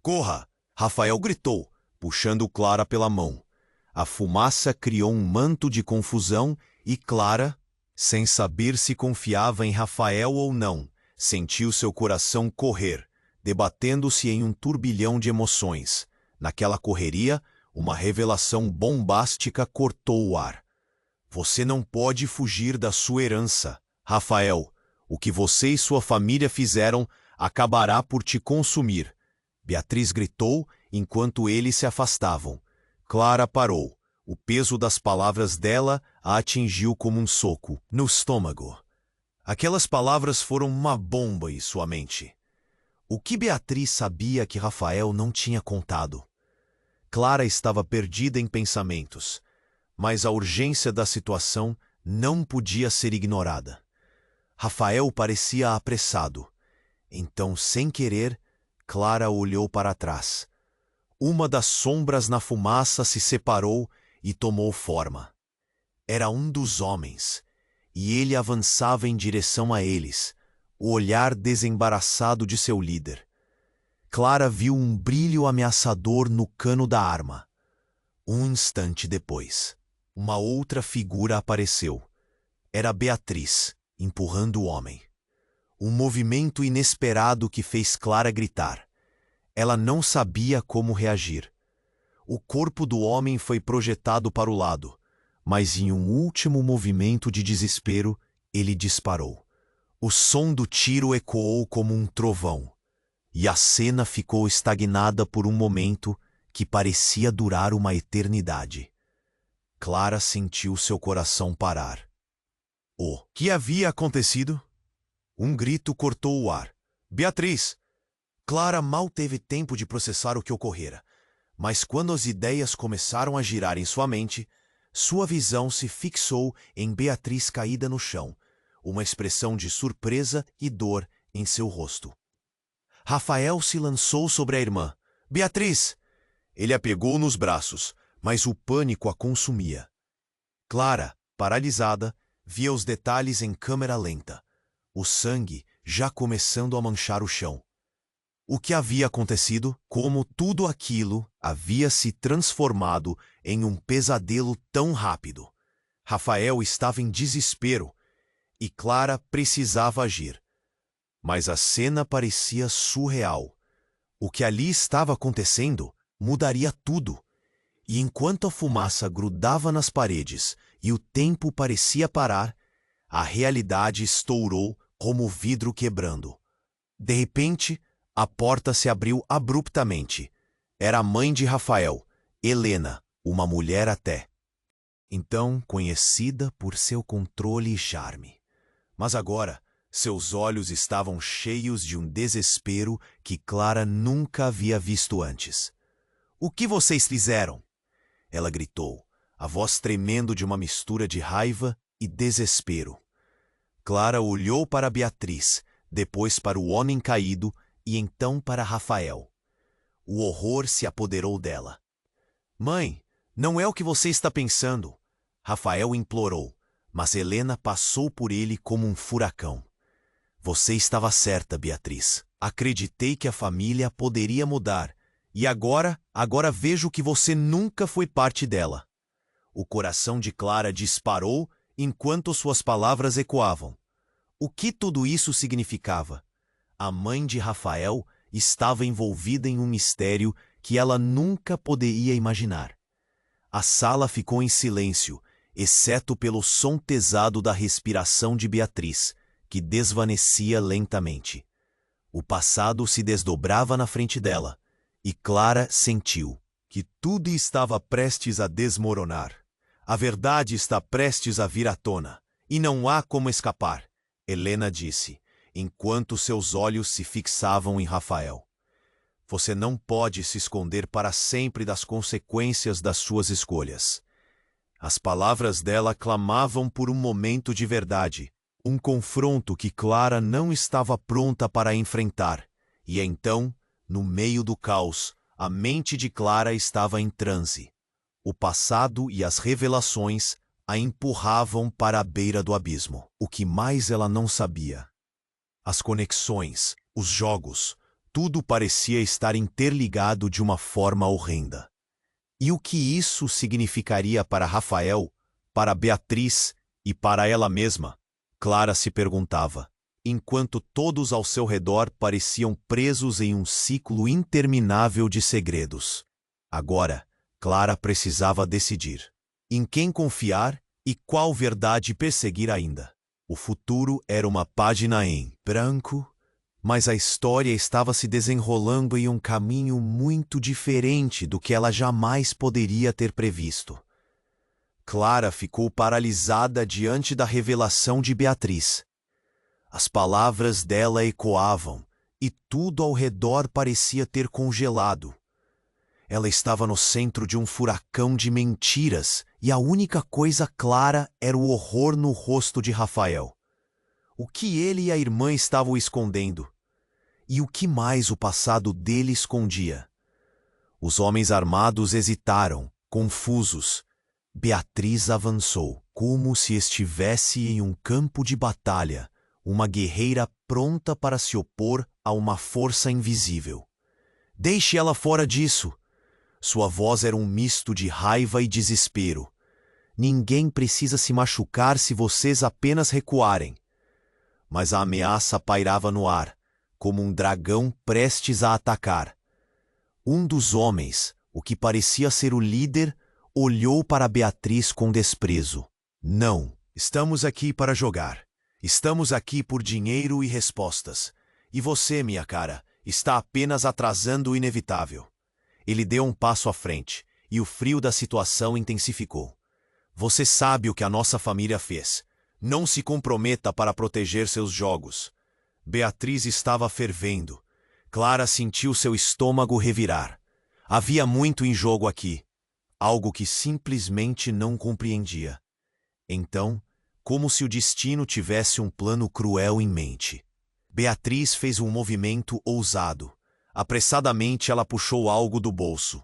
[SPEAKER 1] Corra! Rafael gritou, puxando Clara pela mão. A fumaça criou um manto de confusão e Clara, sem saber se confiava em Rafael ou não, sentiu seu coração correr, debatendo-se em um turbilhão de emoções. Naquela correria, uma revelação bombástica cortou o ar. Você não pode fugir da sua herança. Rafael, o que você e sua família fizeram acabará por te consumir. Beatriz gritou enquanto eles se afastavam. Clara parou. O peso das palavras dela a atingiu como um soco no estômago. Aquelas palavras foram uma bomba em sua mente. O que Beatriz sabia que Rafael não tinha contado? Clara estava perdida em pensamentos, mas a urgência da situação não podia ser ignorada. Rafael parecia apressado. Então, sem querer, Clara olhou para trás. Uma das sombras na fumaça se separou e tomou forma. Era um dos homens, e ele avançava em direção a eles, o olhar desembaraçado de seu líder. Clara viu um brilho ameaçador no cano da arma. Um instante depois, uma outra figura apareceu. Era Beatriz, empurrando o homem. Um movimento inesperado que fez Clara gritar. Ela não sabia como reagir. O corpo do homem foi projetado para o lado, mas em um último movimento de desespero, ele disparou. O som do tiro ecoou como um trovão, e a cena ficou estagnada por um momento que parecia durar uma eternidade. Clara sentiu seu coração parar. O que havia acontecido? Um grito cortou o ar. Beatriz! Clara mal teve tempo de processar o que ocorrera, mas quando as ideias começaram a girar em sua mente, sua visão se fixou em Beatriz caída no chão, uma expressão de surpresa e dor em seu rosto. Rafael se lançou sobre a irmã. Beatriz! Ele a pegou nos braços, mas o pânico a consumia. Clara, paralisada, via os detalhes em câmera lenta, o sangue já começando a manchar o chão. O que havia acontecido? Como tudo aquilo havia se transformado em um pesadelo tão rápido. Rafael estava em desespero e Clara precisava agir. Mas a cena parecia surreal. O que ali estava acontecendo mudaria tudo. E enquanto a fumaça grudava nas paredes e o tempo parecia parar, a realidade estourou como o vidro quebrando. De repente, a porta se abriu abruptamente. Era a mãe de Rafael, Helena, uma mulher até então conhecida por seu controle e charme. Mas agora, seus olhos estavam cheios de um desespero que Clara nunca havia visto antes. O que vocês fizeram? Ela gritou, a voz tremendo de uma mistura de raiva e desespero. Clara olhou para Beatriz, depois para o homem caído e então para Rafael. O horror se apoderou dela. Mãe, não é o que você está pensando, Rafael implorou, mas Helena passou por ele como um furacão. Você estava certa, Beatriz. Acreditei que a família poderia mudar, e agora vejo que você nunca foi parte dela. O coração de Clara disparou enquanto suas palavras ecoavam. O que tudo isso significava? A mãe de Rafael estava envolvida em um mistério que ela nunca poderia imaginar. A sala ficou em silêncio, exceto pelo som pesado da respiração de Beatriz, que desvanecia lentamente. O passado se desdobrava na frente dela, e Clara sentiu que tudo estava prestes a desmoronar. A verdade está prestes a vir à tona, e não há como escapar, Helena disse, enquanto seus olhos se fixavam em Rafael. Você não pode se esconder para sempre das consequências das suas escolhas. As palavras dela clamavam por um momento de verdade, um confronto que Clara não estava pronta para enfrentar. E então, no meio do caos, a mente de Clara estava em transe. O passado e as revelações a empurravam para a beira do abismo. O que mais ela não sabia? As conexões, os jogos, tudo parecia estar interligado de uma forma horrenda. E o que isso significaria para Rafael, para Beatriz e para ela mesma? Clara se perguntava, enquanto todos ao seu redor pareciam presos em um ciclo interminável de segredos. Agora, Clara precisava decidir em quem confiar e qual verdade perseguir ainda. O futuro era uma página em branco, mas a história estava se desenrolando em um caminho muito diferente do que ela jamais poderia ter previsto. Clara ficou paralisada diante da revelação de Beatriz. As palavras dela ecoavam, e tudo ao redor parecia ter congelado. Ela estava no centro de um furacão de mentiras, e a única coisa clara era o horror no rosto de Rafael. O que ele e a irmã estavam escondendo? E o que mais o passado dele escondia? Os homens armados hesitaram, confusos. Beatriz avançou, como se estivesse em um campo de batalha, uma guerreira pronta para se opor a uma força invisível. Deixe ela fora disso! Sua voz era um misto de raiva e desespero. Ninguém precisa se machucar se vocês apenas recuarem. Mas a ameaça pairava no ar, como um dragão prestes a atacar. Um dos homens, o que parecia ser o líder, olhou para Beatriz com desprezo. Não, estamos aqui para jogar. Estamos aqui por dinheiro e respostas. E você, minha cara, está apenas atrasando o inevitável. Ele deu um passo à frente, e o frio da situação intensificou. Você sabe o que a nossa família fez. Não se comprometa para proteger seus jogos. Beatriz estava fervendo. Clara sentiu seu estômago revirar. Havia muito em jogo aqui. Algo que simplesmente não compreendia. Então, como se o destino tivesse um plano cruel em mente. Beatriz fez um movimento ousado. Apressadamente ela puxou algo do bolso.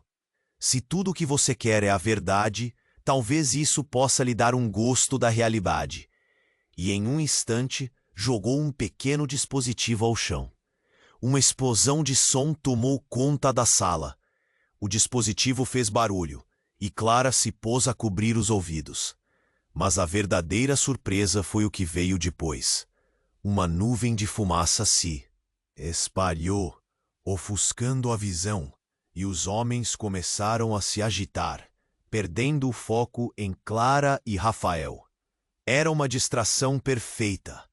[SPEAKER 1] Se tudo o que você quer é a verdade, talvez isso possa lhe dar um gosto da realidade. E em um instante, jogou um pequeno dispositivo ao chão. Uma explosão de som tomou conta da sala. O dispositivo fez barulho, e Clara se pôs a cobrir os ouvidos. Mas a verdadeira surpresa foi o que veio depois. Uma nuvem de fumaça se espalhou, ofuscando a visão, e os homens começaram a se agitar, perdendo o foco em Clara e Rafael. Era uma distração perfeita.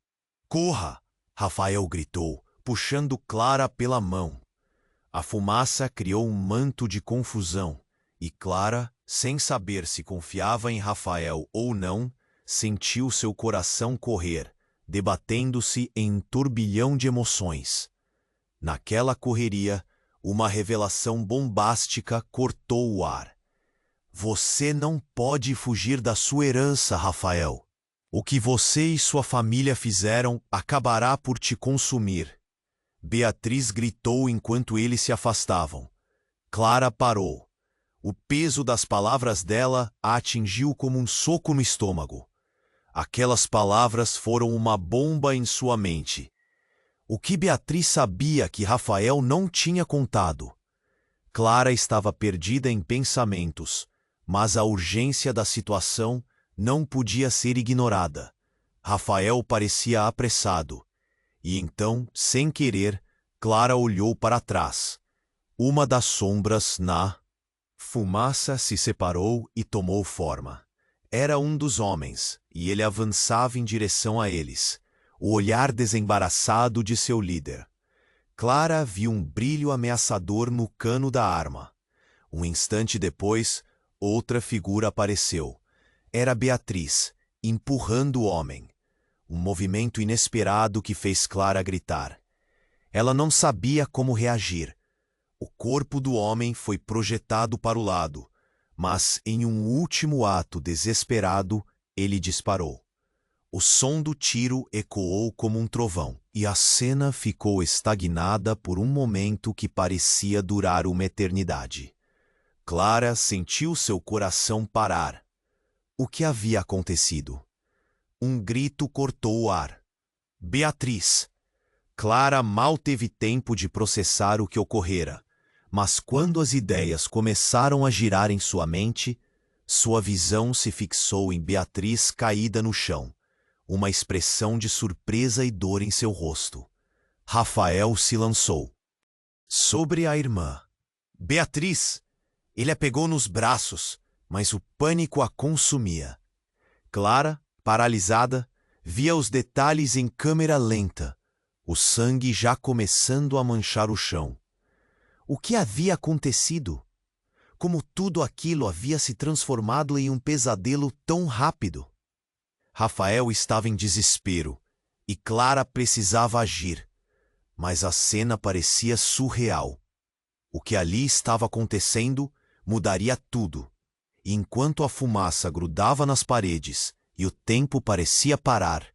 [SPEAKER 1] Corra! Rafael gritou, puxando Clara pela mão. A fumaça criou um manto de confusão, e Clara, sem saber se confiava em Rafael ou não, sentiu seu coração correr, debatendo-se em um turbilhão de emoções. Naquela correria, uma revelação bombástica cortou o ar. Você não pode fugir da sua herança, Rafael. O que você e sua família fizeram acabará por te consumir. Beatriz gritou enquanto eles se afastavam. Clara parou. O peso das palavras dela a atingiu como um soco no estômago. Aquelas palavras foram uma bomba em sua mente. O que Beatriz sabia que Rafael não tinha contado? Clara estava perdida em pensamentos, mas a urgência da situação não podia ser ignorada. Rafael parecia apressado. E então, sem querer, Clara olhou para trás. Uma das sombras na fumaça se separou e tomou forma. Era um dos homens, e ele avançava em direção a eles, o olhar desembaraçado de seu líder. Clara viu um brilho ameaçador no cano da arma. Um instante depois, outra figura apareceu. Era Beatriz, empurrando o homem. Um movimento inesperado que fez Clara gritar. Ela não sabia como reagir. O corpo do homem foi projetado para o lado, mas em um último ato desesperado, ele disparou. O som do tiro ecoou como um trovão, e a cena ficou estagnada por um momento que parecia durar uma eternidade. Clara sentiu seu coração parar. O que havia acontecido? Um grito cortou o ar. Beatriz! Clara mal teve tempo de processar o que ocorrera, mas quando as ideias começaram a girar em sua mente, sua visão se fixou em Beatriz caída no chão, uma expressão de surpresa e dor em seu rosto. Rafael se lançou sobre a irmã. Beatriz! Ele a pegou nos braços, mas o pânico a consumia. Clara, paralisada, via os detalhes em câmera lenta, o sangue já começando a manchar o chão. O que havia acontecido? Como tudo aquilo havia se transformado em um pesadelo tão rápido? Rafael estava em desespero, e Clara precisava agir, mas a cena parecia surreal. O que ali estava acontecendo mudaria tudo, e enquanto a fumaça grudava nas paredes e o tempo parecia parar,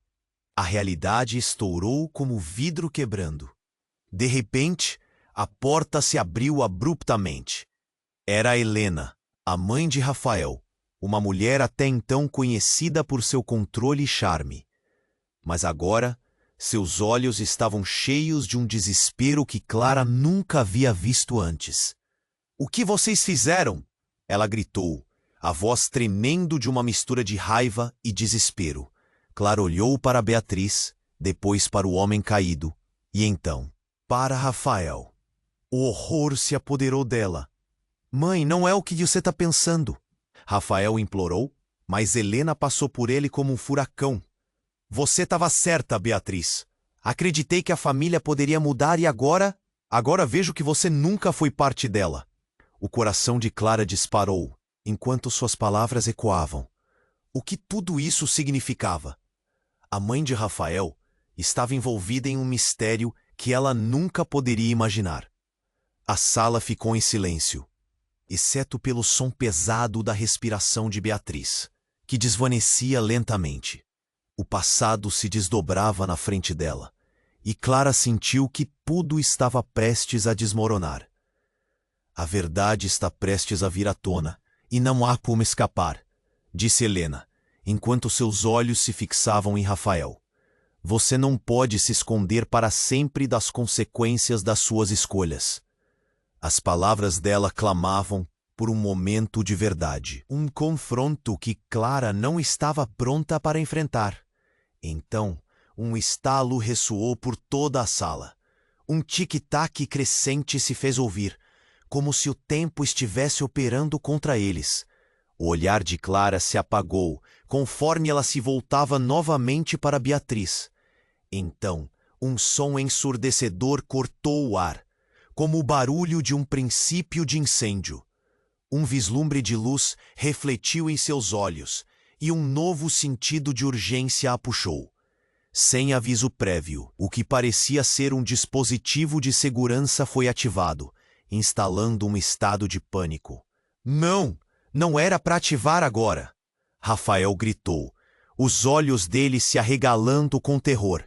[SPEAKER 1] a realidade estourou como vidro quebrando. De repente, a porta se abriu abruptamente. Era Helena, a mãe de Rafael, uma mulher até então conhecida por seu controle e charme. Mas agora, seus olhos estavam cheios de um desespero que Clara nunca havia visto antes. — O que vocês fizeram? Ela gritou, a voz tremendo de uma mistura de raiva e desespero. Clara olhou para Beatriz, depois para o homem caído, e então para Rafael. O horror se apoderou dela. Mãe, não é o que você está pensando. Rafael implorou, mas Helena passou por ele como um furacão. Você estava certa, Beatriz. Acreditei que a família poderia mudar e agora vejo que você nunca foi parte dela. O coração de Clara disparou, enquanto suas palavras ecoavam. O que tudo isso significava? A mãe de Rafael estava envolvida em um mistério que ela nunca poderia imaginar. A sala ficou em silêncio, exceto pelo som pesado da respiração de Beatriz, que desvanecia lentamente. O passado se desdobrava na frente dela, e Clara sentiu que tudo estava prestes a desmoronar. A verdade está prestes a vir à tona, e não há como escapar, disse Helena, enquanto seus olhos se fixavam em Rafael. Você não pode se esconder para sempre das consequências das suas escolhas. As palavras dela clamavam por um momento de verdade, um confronto que Clara não estava pronta para enfrentar. Então, um estalo ressoou por toda a sala. Um tic-tac crescente se fez ouvir, como se o tempo estivesse operando contra eles. O olhar de Clara se apagou, conforme ela se voltava novamente para Beatriz. Então, um som ensurdecedor cortou o ar, como o barulho de um princípio de incêndio. Um vislumbre de luz refletiu em seus olhos, e um novo sentido de urgência a puxou. Sem aviso prévio, o que parecia ser um dispositivo de segurança foi ativado, instalando um estado de pânico. Não! Não era para ativar agora! Rafael gritou, os olhos dele se arregalando com terror.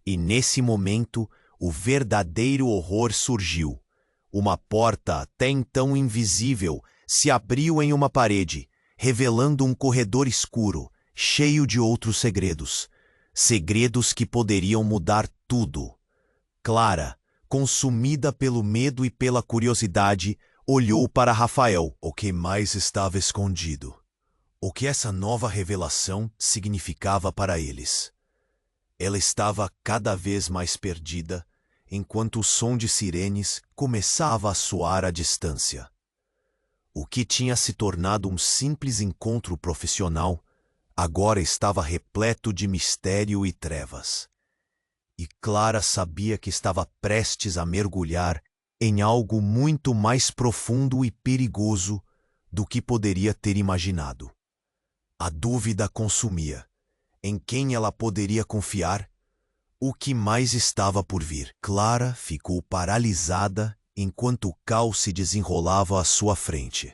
[SPEAKER 1] E nesse momento, o verdadeiro horror surgiu. Uma porta, até então invisível, se abriu em uma parede, revelando um corredor escuro, cheio de outros segredos. Segredos que poderiam mudar tudo. Clara, consumida pelo medo e pela curiosidade, olhou para Rafael. O que mais estava escondido? O que essa nova revelação significava para eles? Ela estava cada vez mais perdida, enquanto o som de sirenes começava a soar à distância. O que tinha se tornado um simples encontro profissional, agora estava repleto de mistério e trevas. E Clara sabia que estava prestes a mergulhar em algo muito mais profundo e perigoso do que poderia ter imaginado. A dúvida consumia. Em quem ela poderia confiar? O que mais estava por vir? Clara ficou paralisada enquanto o caos se desenrolava à sua frente.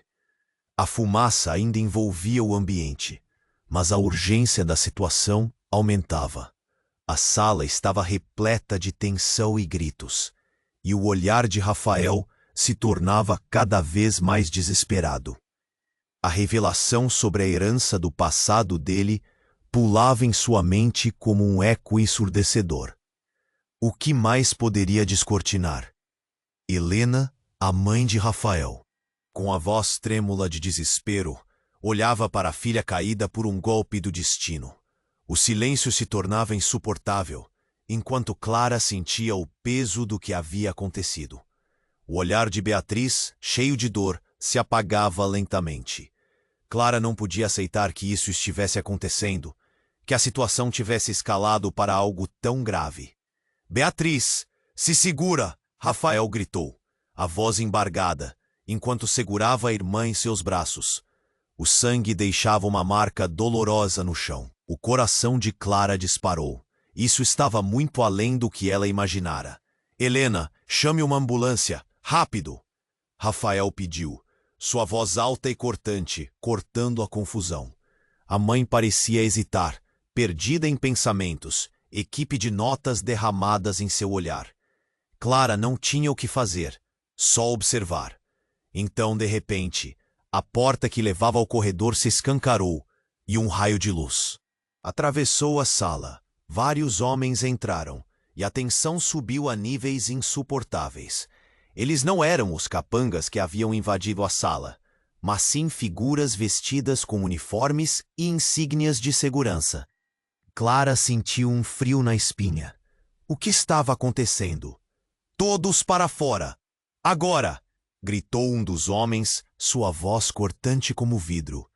[SPEAKER 1] A fumaça ainda envolvia o ambiente, mas a urgência da situação aumentava. A sala estava repleta de tensão e gritos, e o olhar de Rafael se tornava cada vez mais desesperado. A revelação sobre a herança do passado dele pulava em sua mente como um eco ensurdecedor. O que mais poderia descortinar? Helena, a mãe de Rafael, com a voz trêmula de desespero, olhava para a filha caída por um golpe do destino. O silêncio se tornava insuportável, enquanto Clara sentia o peso do que havia acontecido. O olhar de Beatriz, cheio de dor, se apagava lentamente. Clara não podia aceitar que isso estivesse acontecendo, que a situação tivesse escalado para algo tão grave. Beatriz, se segura! Rafael gritou, a voz embargada, enquanto segurava a irmã em seus braços. O sangue deixava uma marca dolorosa no chão. O coração de Clara disparou. Isso estava muito além do que ela imaginara. Helena, chame uma ambulância, rápido! Rafael pediu, sua voz alta e cortante, cortando a confusão. A mãe parecia hesitar, perdida em pensamentos, equipe de notas derramadas em seu olhar. Clara não tinha o que fazer, só observar. Então, de repente, a porta que levava ao corredor se escancarou e um raio de luz atravessou a sala. Vários homens entraram e a tensão subiu a níveis insuportáveis. Eles não eram os capangas que haviam invadido a sala, mas sim figuras vestidas com uniformes e insígnias de segurança. Clara sentiu um frio na espinha. O que estava acontecendo? "Todos para fora! Agora!" gritou um dos homens, sua voz cortante como vidro.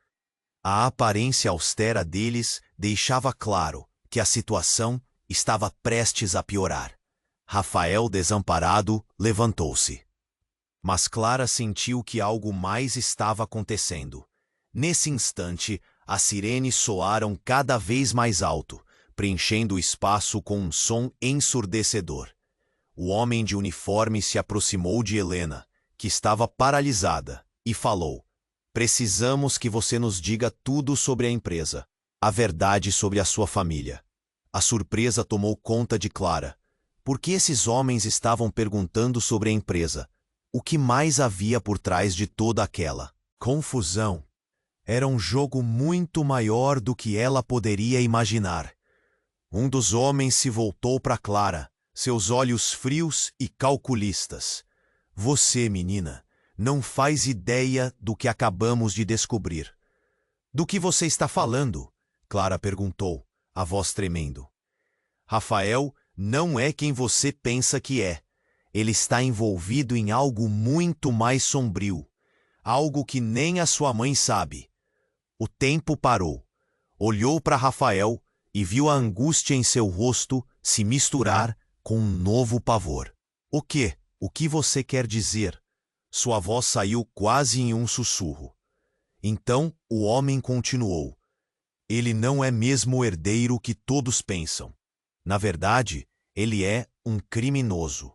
[SPEAKER 1] A aparência austera deles deixava claro que a situação estava prestes a piorar. Rafael, desamparado, levantou-se. Mas Clara sentiu que algo mais estava acontecendo. Nesse instante, as sirenes soaram cada vez mais alto, preenchendo o espaço com um som ensurdecedor. O homem de uniforme se aproximou de Helena, que estava paralisada, e falou: "Precisamos que você nos diga tudo sobre a empresa, a verdade sobre a sua família." A surpresa tomou conta de Clara. Por que esses homens estavam perguntando sobre a empresa? O que mais havia por trás de toda aquela confusão? Era um jogo muito maior do que ela poderia imaginar. Um dos homens se voltou para Clara, seus olhos frios e calculistas. "Você, menina, não faz ideia do que acabamos de descobrir." "Do que você está falando?" Clara perguntou, a voz tremendo. "Rafael não é quem você pensa que é. Ele está envolvido em algo muito mais sombrio. Algo que nem a sua mãe sabe." O tempo parou. Olhou para Rafael e viu a angústia em seu rosto se misturar com um novo pavor. "O quê? O que você quer dizer?" Sua voz saiu quase em um sussurro. Então o homem continuou: "Ele não é mesmo o herdeiro que todos pensam. Na verdade, ele é um criminoso.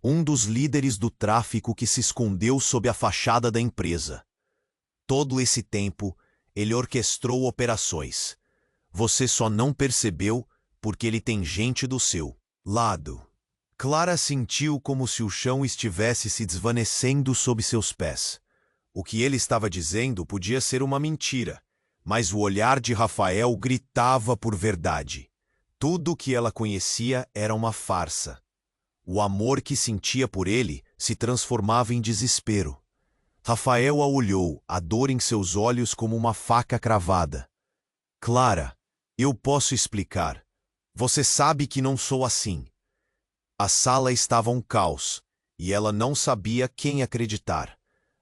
[SPEAKER 1] Um dos líderes do tráfico que se escondeu sob a fachada da empresa. Todo esse tempo, ele orquestrou operações. Você só não percebeu porque ele tem gente do seu lado." Clara sentiu como se o chão estivesse se desvanecendo sob seus pés. O que ele estava dizendo podia ser uma mentira, mas o olhar de Rafael gritava por verdade. Tudo o que ela conhecia era uma farsa. O amor que sentia por ele se transformava em desespero. Rafael a olhou, a dor em seus olhos como uma faca cravada. "Clara, eu posso explicar. Você sabe que não sou assim." A sala estava um caos, e ela não sabia quem acreditar.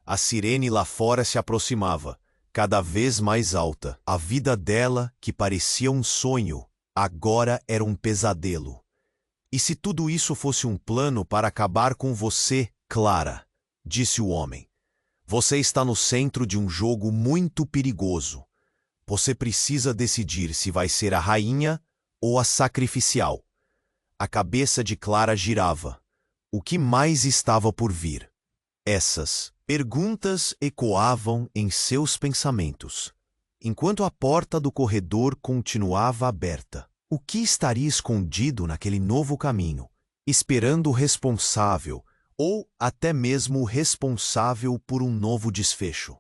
[SPEAKER 1] A sirene lá fora se aproximava, cada vez mais alta. A vida dela, que parecia um sonho, agora era um pesadelo. "E se tudo isso fosse um plano para acabar com você, Clara?" disse o homem. "Você está no centro de um jogo muito perigoso. Você precisa decidir se vai ser a rainha ou a sacrificial." A cabeça de Clara girava. O que mais estava por vir? Essas perguntas ecoavam em seus pensamentos, enquanto a porta do corredor continuava aberta. O que estaria escondido naquele novo caminho, esperando o responsável, ou até mesmo o responsável por um novo desfecho?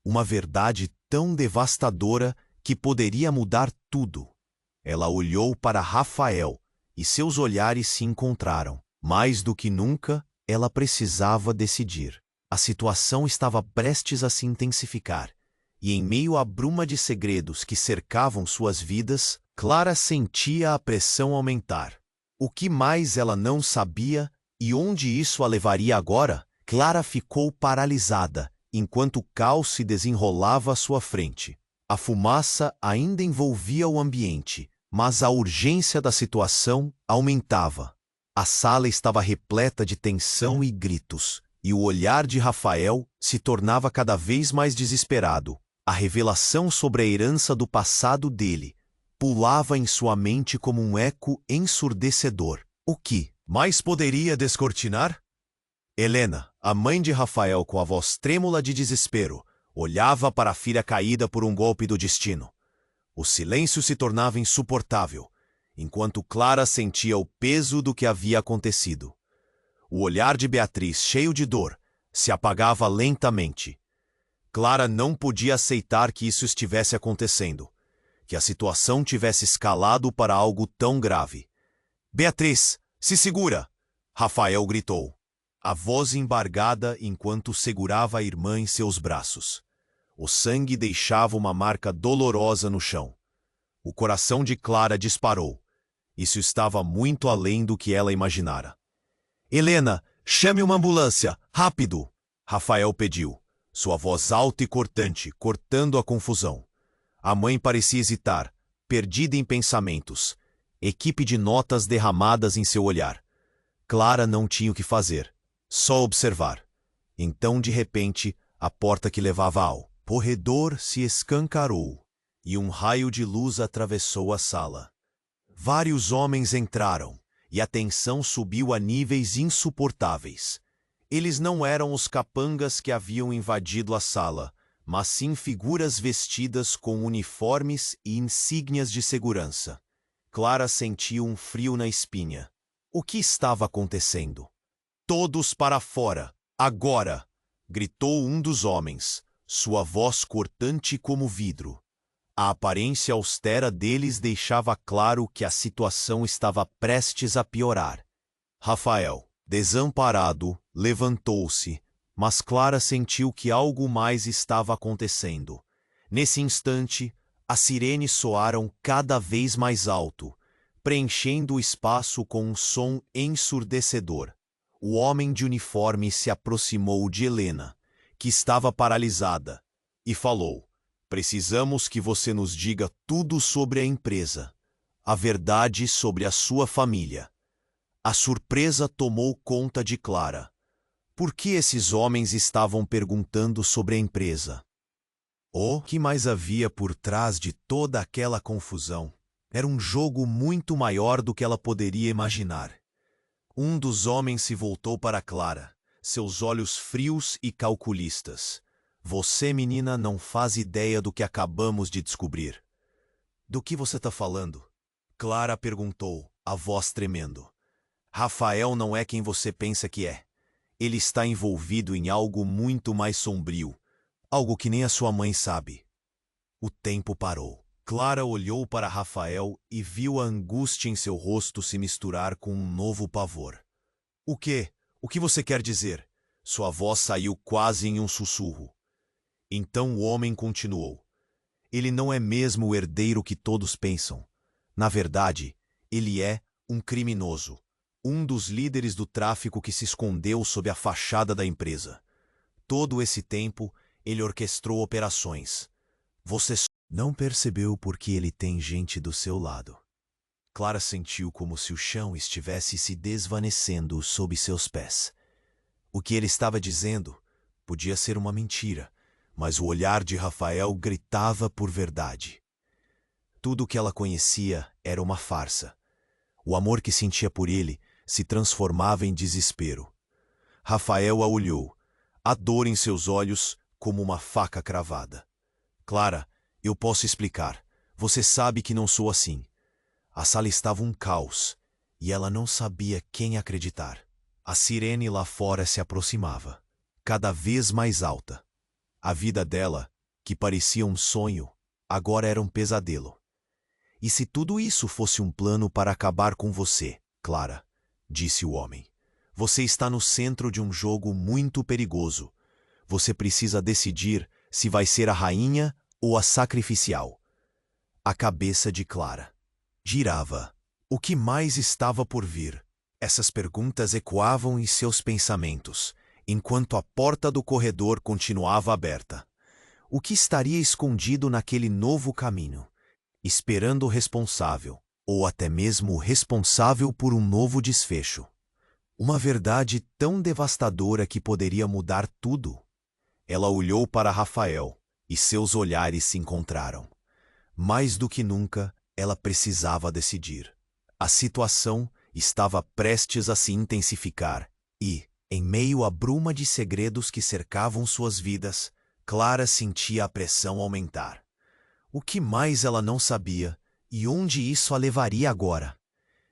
[SPEAKER 1] Uma verdade tão devastadora que poderia mudar tudo. Ela olhou para Rafael, e seus olhares se encontraram. Mais do que nunca, ela precisava decidir. A situação estava prestes a se intensificar, e em meio à bruma de segredos que cercavam suas vidas, Clara sentia a pressão aumentar. O que mais ela não sabia e onde isso a levaria agora? Clara ficou paralisada, enquanto o caos se desenrolava à sua frente. A fumaça ainda envolvia o ambiente, mas a urgência da situação aumentava. A sala estava repleta de tensão e gritos, e o olhar de Rafael se tornava cada vez mais desesperado. A revelação sobre a herança do passado dele pulava em sua mente como um eco ensurdecedor. O que mais poderia descortinar? Helena, a mãe de Rafael, com a voz trêmula de desespero, olhava para a filha caída por um golpe do destino. O silêncio se tornava insuportável, enquanto Clara sentia o peso do que havia acontecido. O olhar de Beatriz, cheio de dor, se apagava lentamente. Clara não podia aceitar que isso estivesse acontecendo, que a situação tivesse escalado para algo tão grave. "Beatriz, se segura!" Rafael gritou. a voz embargada enquanto segurava a irmã em seus braços. O sangue deixava uma marca dolorosa no chão. O coração de Clara disparou. Isso estava muito além do que ela imaginara. Helena, chame uma ambulância, rápido! Rafael pediu, sua voz alta e cortante, cortando a confusão. A mãe parecia hesitar, perdida em pensamentos. Equipe de notas derramadas em seu olhar. Clara não tinha o que fazer, só observar. Então, de repente, a porta que levava ao corredor se escancarou e um raio de luz atravessou a sala. Vários homens entraram e a tensão subiu a níveis insuportáveis. Eles não eram os capangas que haviam invadido a sala, mas sim figuras vestidas com uniformes e insígnias de segurança. Clara sentiu um frio na espinha. O que estava acontecendo? Todos para fora, agora! Gritou um dos homens, sua voz cortante como vidro. A aparência austera deles deixava claro que a situação estava prestes a piorar. Rafael, desamparado, levantou-se, mas Clara sentiu que algo mais estava acontecendo. Nesse instante, as sirenes soaram cada vez mais alto, preenchendo o espaço com um som ensurdecedor. O homem de uniforme se aproximou de Helena, que estava paralisada, e falou: "Precisamos que você nos diga tudo sobre a empresa, a verdade sobre a sua família." A surpresa tomou conta de Clara. Por que esses homens estavam perguntando sobre a empresa? O que mais havia por trás de toda aquela confusão? Era um jogo muito maior do que ela poderia imaginar. Um dos homens se voltou para Clara, seus olhos frios e calculistas. "Você, menina, não faz ideia do que acabamos de descobrir." "Do que você está falando?" Clara perguntou, a voz tremendo. "Rafael não é quem você pensa que é. Ele está envolvido em algo muito mais sombrio, algo que nem a sua mãe sabe." O tempo parou. Clara olhou para Rafael e viu a angústia em seu rosto se misturar com um novo pavor. "O quê? O que você quer dizer?" Sua voz saiu quase em um sussurro. Então o homem continuou: "Ele não é mesmo o herdeiro que todos pensam. Na verdade, ele é um criminoso. Um dos líderes do tráfico que se escondeu sob a fachada da empresa. Todo esse tempo, ele orquestrou operações. Você não percebeu porque ele tem gente do seu lado." Clara sentiu como se o chão estivesse se desvanecendo sob seus pés. O que ele estava dizendo podia ser uma mentira, mas o olhar de Rafael gritava por verdade. Tudo o que ela conhecia era uma farsa. O amor que sentia por ele se transformava em desespero. Rafael a olhou, a dor em seus olhos como uma faca cravada. "Clara, eu posso explicar. Você sabe que não sou assim." A sala estava um caos, e ela não sabia quem acreditar. A sirene lá fora se aproximava, cada vez mais alta. A vida dela, que parecia um sonho, agora era um pesadelo. "E se tudo isso fosse um plano para acabar com você, Clara?" disse o homem. "Você está no centro de um jogo muito perigoso. Você precisa decidir se vai ser a rainha ou a sacrificial." A cabeça de Clara girava. O que mais estava por vir? Essas perguntas ecoavam em seus pensamentos, enquanto a porta do corredor continuava aberta. O que estaria escondido naquele novo caminho, esperando o responsável, ou até mesmo o responsável por um novo desfecho? Uma verdade tão devastadora que poderia mudar tudo. Ela olhou para Rafael, e seus olhares se encontraram. Mais do que nunca, ela precisava decidir. A situação estava prestes a se intensificar e, em meio à bruma de segredos que cercavam suas vidas, Clara sentia a pressão aumentar. O que mais ela não sabia e onde isso a levaria agora?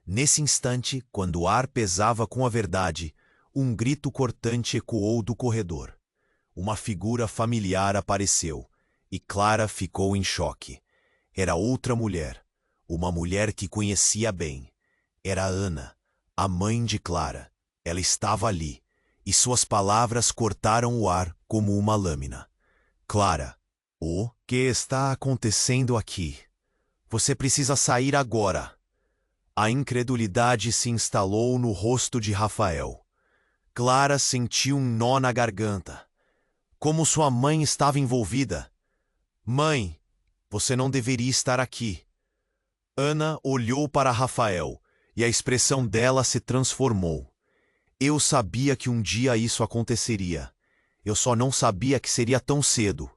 [SPEAKER 1] Nesse instante, quando o ar pesava com a verdade, um grito cortante ecoou do corredor. Uma figura familiar apareceu e Clara ficou em choque. Era outra mulher, uma mulher que conhecia bem. Era Ana, a mãe de Clara. Ela estava ali, e suas palavras cortaram o ar como uma lâmina. Clara, o que está acontecendo aqui? Você precisa sair agora. A incredulidade se instalou no rosto de Rafael. Clara sentiu um nó na garganta. Como sua mãe estava envolvida. Mãe, você não deveria estar aqui. Ana olhou para Rafael e a expressão dela se transformou. Eu sabia que um dia isso aconteceria. Eu só não sabia que seria tão cedo.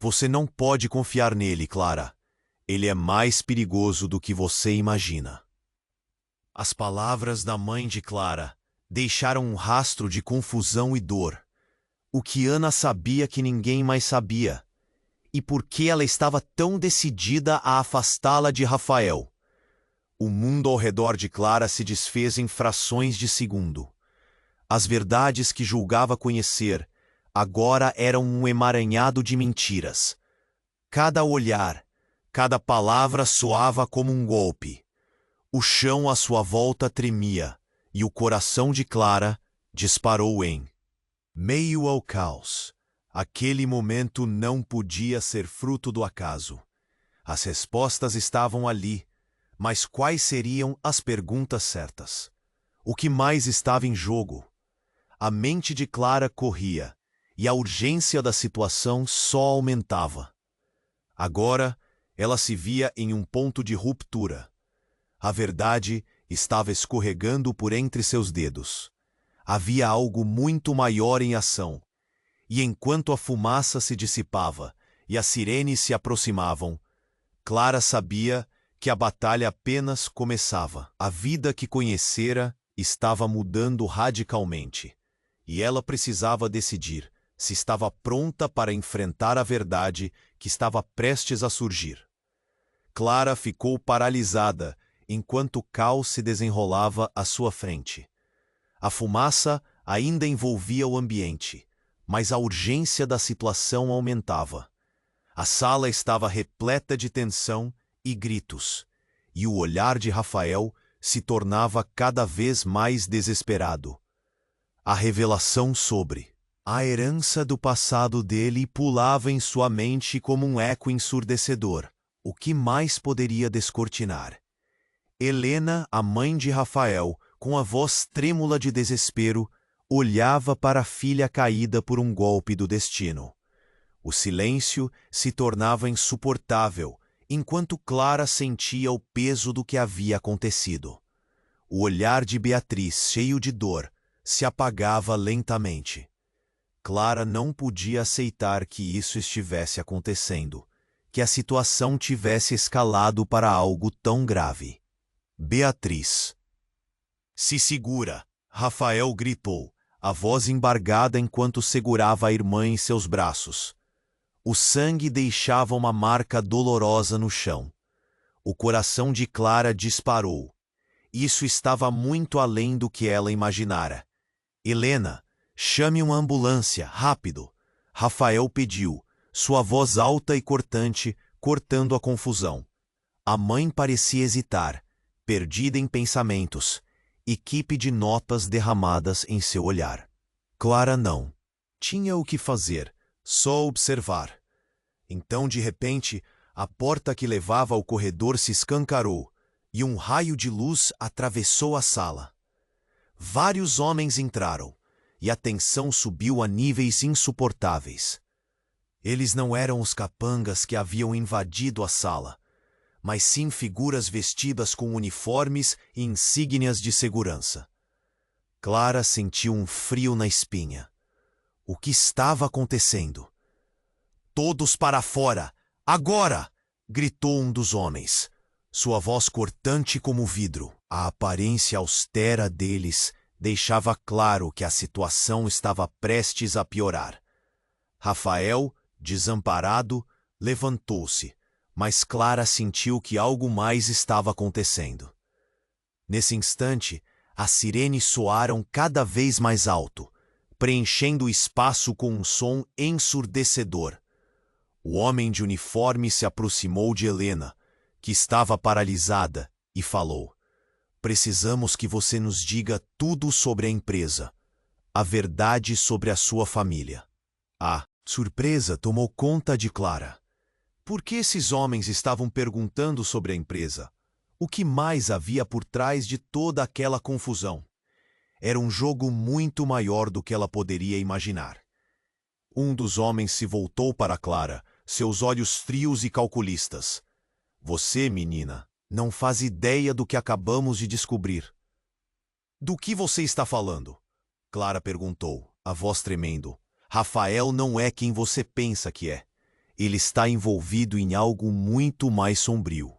[SPEAKER 1] Você não pode confiar nele, Clara. Ele é mais perigoso do que você imagina. As palavras da mãe de Clara deixaram um rastro de confusão e dor. O que Ana sabia que ninguém mais sabia. E por que ela estava tão decidida a afastá-la de Rafael? O mundo ao redor de Clara se desfez em frações de segundo. As verdades que julgava conhecer agora eram um emaranhado de mentiras. Cada olhar, cada palavra soava como um golpe. O chão à sua volta tremia, e o coração de Clara disparou em meio ao caos. Aquele momento não podia ser fruto do acaso. As respostas estavam ali, mas quais seriam as perguntas certas? O que mais estava em jogo? A mente de Clara corria, e a urgência da situação só aumentava. Agora, ela se via em um ponto de ruptura. A verdade estava escorregando por entre seus dedos. Havia algo muito maior em ação. E enquanto a fumaça se dissipava e as sirenes se aproximavam, Clara sabia que a batalha apenas começava. A vida que conhecera estava mudando radicalmente, e ela precisava decidir se estava pronta para enfrentar a verdade que estava prestes a surgir. Clara ficou paralisada enquanto o caos se desenrolava à sua frente. A fumaça ainda envolvia o ambiente, mas a urgência da situação aumentava. A sala estava repleta de tensão e gritos, e o olhar de Rafael se tornava cada vez mais desesperado. A revelação sobre a herança do passado dele pulava em sua mente como um eco ensurdecedor. O que mais poderia descortinar? Helena, a mãe de Rafael, com a voz trêmula de desespero, olhava para a filha caída por um golpe do destino. O silêncio se tornava insuportável, enquanto Clara sentia o peso do que havia acontecido. O olhar de Beatriz, cheio de dor, se apagava lentamente. Clara não podia aceitar que isso estivesse acontecendo, que a situação tivesse escalado para algo tão grave. Beatriz. Se segura, Rafael gritou, a voz embargada enquanto segurava a irmã em seus braços. O sangue deixava uma marca dolorosa no chão. O coração de Clara disparou. Isso estava muito além do que ela imaginara. Helena, chame uma ambulância, rápido. Rafael pediu, sua voz alta e cortante, cortando a confusão. A mãe parecia hesitar, perdida em pensamentos, equipe de notas derramadas em seu olhar. Clara não. Tinha o que fazer, só observar. Então, de repente, a porta que levava ao corredor se escancarou, e um raio de luz atravessou a sala. Vários homens entraram, e a tensão subiu a níveis insuportáveis. Eles não eram os capangas que haviam invadido a sala, mas sim figuras vestidas com uniformes e insígnias de segurança. Clara sentiu um frio na espinha. O que estava acontecendo? Todos para fora! Agora! Gritou um dos homens, sua voz cortante como vidro. A aparência austera deles deixava claro que a situação estava prestes a piorar. Rafael, desamparado, levantou-se, mas Clara sentiu que algo mais estava acontecendo. Nesse instante, as sirenes soaram cada vez mais alto, preenchendo o espaço com um som ensurdecedor. O homem de uniforme se aproximou de Helena, que estava paralisada, e falou: "Precisamos que você nos diga tudo sobre a empresa. a verdade sobre a sua família. A surpresa tomou conta de Clara. Por que esses homens estavam perguntando sobre a empresa? O que mais havia por trás de toda aquela confusão? Era um jogo muito maior do que ela poderia imaginar. Um dos homens se voltou para Clara, seus olhos frios e calculistas. Você, menina, não faz ideia do que acabamos de descobrir. Do que você está falando? Clara perguntou, a voz tremendo. Rafael não é quem você pensa que é. Ele está envolvido em algo muito mais sombrio.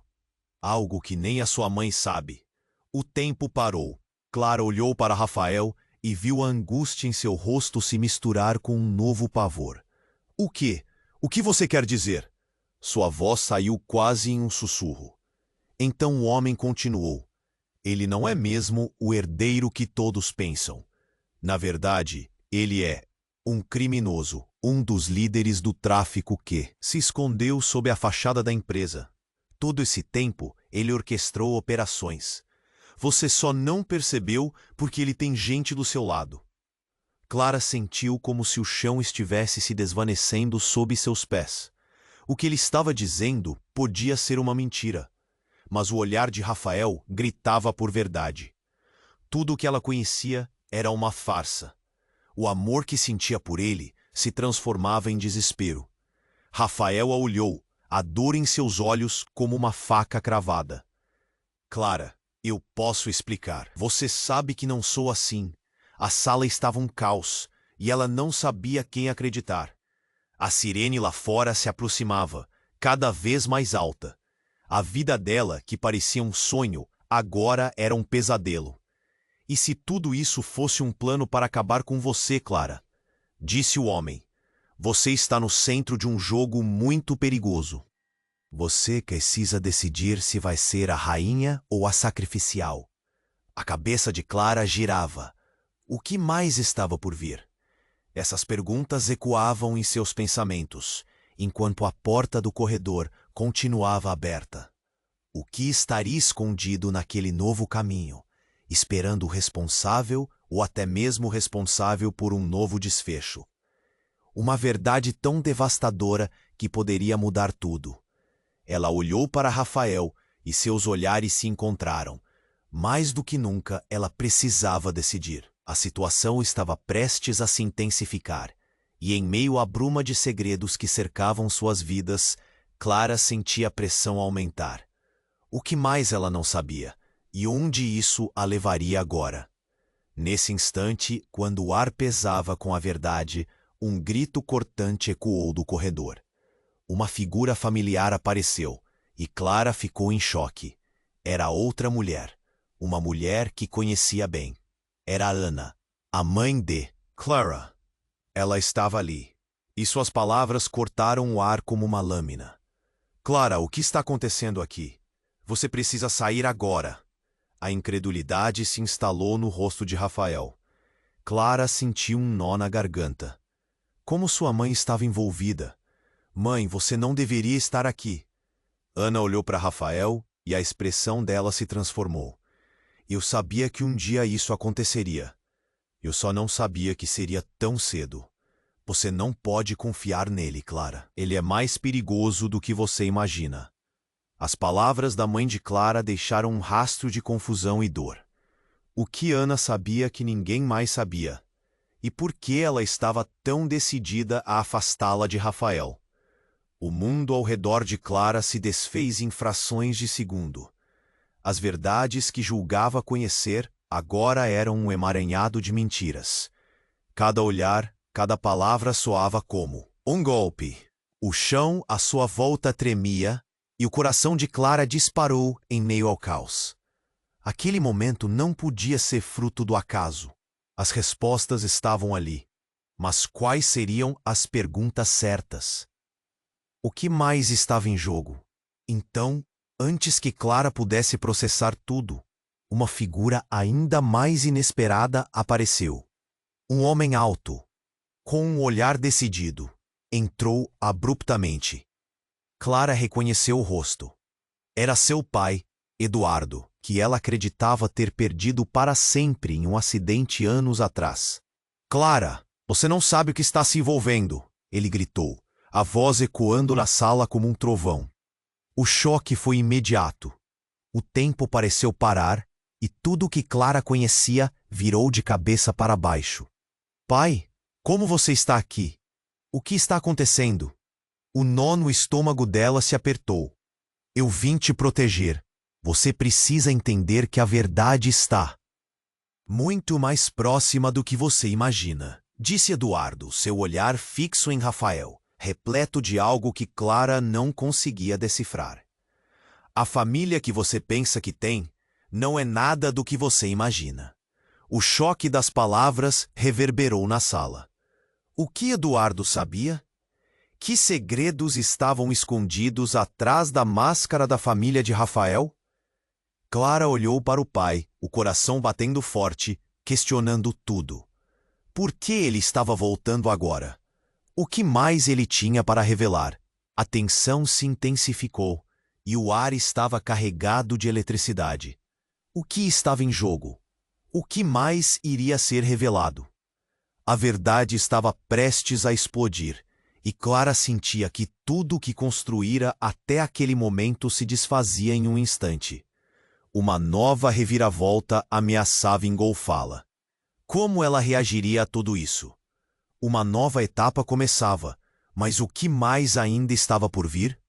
[SPEAKER 1] Algo que nem a sua mãe sabe. O tempo parou. Clara olhou para Rafael e viu a angústia em seu rosto se misturar com um novo pavor. O quê? O que você quer dizer? Sua voz saiu quase em um sussurro. Então o homem continuou. Ele não é mesmo o herdeiro que todos pensam. Na verdade, ele é um criminoso, um dos líderes do tráfico que se escondeu sob a fachada da empresa. Todo esse tempo, ele orquestrou operações. Você só não percebeu porque ele tem gente do seu lado. Clara sentiu como se o chão estivesse se desvanecendo sob seus pés. O que ele estava dizendo podia ser uma mentira, mas o olhar de Rafael gritava por verdade. Tudo o que ela conhecia era uma farsa. O amor que sentia por ele se transformava em desespero. Rafael a olhou, a dor em seus olhos como uma faca cravada. Clara, eu posso explicar. Você sabe que não sou assim. A sala estava um caos e ela não sabia quem acreditar. A sirene lá fora se aproximava, cada vez mais alta. A vida dela, que parecia um sonho, agora era um pesadelo. E se tudo isso fosse um plano para acabar com você, Clara? Disse o homem. Você está no centro de um jogo muito perigoso. Você precisa decidir se vai ser a rainha ou a sacrificial. A cabeça de Clara girava. O que mais estava por vir? Essas perguntas ecoavam em seus pensamentos, enquanto a porta do corredor continuava aberta. O que estaria escondido naquele novo caminho, esperando o responsável ou até mesmo responsável por um novo desfecho? Uma verdade tão devastadora que poderia mudar tudo. Ela olhou para Rafael e seus olhares se encontraram. Mais do que nunca, ela precisava decidir. A situação estava prestes a se intensificar, e em meio à bruma de segredos que cercavam suas vidas, Clara sentia a pressão aumentar. O que mais ela não sabia? E onde isso a levaria agora? Nesse instante, quando o ar pesava com a verdade, um grito cortante ecoou do corredor. Uma figura familiar apareceu, e Clara ficou em choque. Era outra mulher, uma mulher que conhecia bem. Era Ana, a mãe de Clara. Ela estava ali, e suas palavras cortaram o ar como uma lâmina. Clara, o que está acontecendo aqui? Você precisa sair agora. A incredulidade se instalou no rosto de Rafael. Clara sentiu um nó na garganta. Como sua mãe estava envolvida? Mãe, você não deveria estar aqui. Ana olhou para Rafael e a expressão dela se transformou. Eu sabia que um dia isso aconteceria. Eu só não sabia que seria tão cedo. Você não pode confiar nele, Clara. Ele é mais perigoso do que você imagina. As palavras da mãe de Clara deixaram um rastro de confusão e dor. O que Ana sabia que ninguém mais sabia? E por que ela estava tão decidida a afastá-la de Rafael? O mundo ao redor de Clara se desfez em frações de segundo. As verdades que julgava conhecer agora eram um emaranhado de mentiras. Cada olhar, cada palavra soava como um golpe. O chão à sua volta tremia e o coração de Clara disparou em meio ao caos. Aquele momento não podia ser fruto do acaso. As respostas estavam ali. Mas quais seriam as perguntas certas? O que mais estava em jogo? Então, antes que Clara pudesse processar tudo, uma figura ainda mais inesperada apareceu. Um homem alto, com um olhar decidido, entrou abruptamente. Clara reconheceu o rosto. Era seu pai, Eduardo, que ela acreditava ter perdido para sempre em um acidente anos atrás. Clara, você não sabe o que está se envolvendo, ele gritou, a voz ecoando na sala como um trovão. O choque foi imediato. O tempo pareceu parar e tudo o que Clara conhecia virou de cabeça para baixo. Pai, como você está aqui? O que está acontecendo? O nó no estômago dela se apertou. Eu vim te proteger. Você precisa entender que a verdade está muito mais próxima do que você imagina, disse Eduardo, seu olhar fixo em Rafael, repleto de algo que Clara não conseguia decifrar. A família que você pensa que tem não é nada do que você imagina. O choque das palavras reverberou na sala. O que Eduardo sabia? Que segredos estavam escondidos atrás da máscara da família de Rafael? Clara olhou para o pai, o coração batendo forte, questionando tudo. Por que ele estava voltando agora? O que mais ele tinha para revelar? A tensão se intensificou e o ar estava carregado de eletricidade. O que estava em jogo? O que mais iria ser revelado? A verdade estava prestes a explodir, e Clara sentia que tudo o que construíra até aquele momento se desfazia em um instante. Uma nova reviravolta ameaçava engolfá-la. Como ela reagiria a tudo isso? Uma nova etapa começava, mas o que mais ainda estava por vir?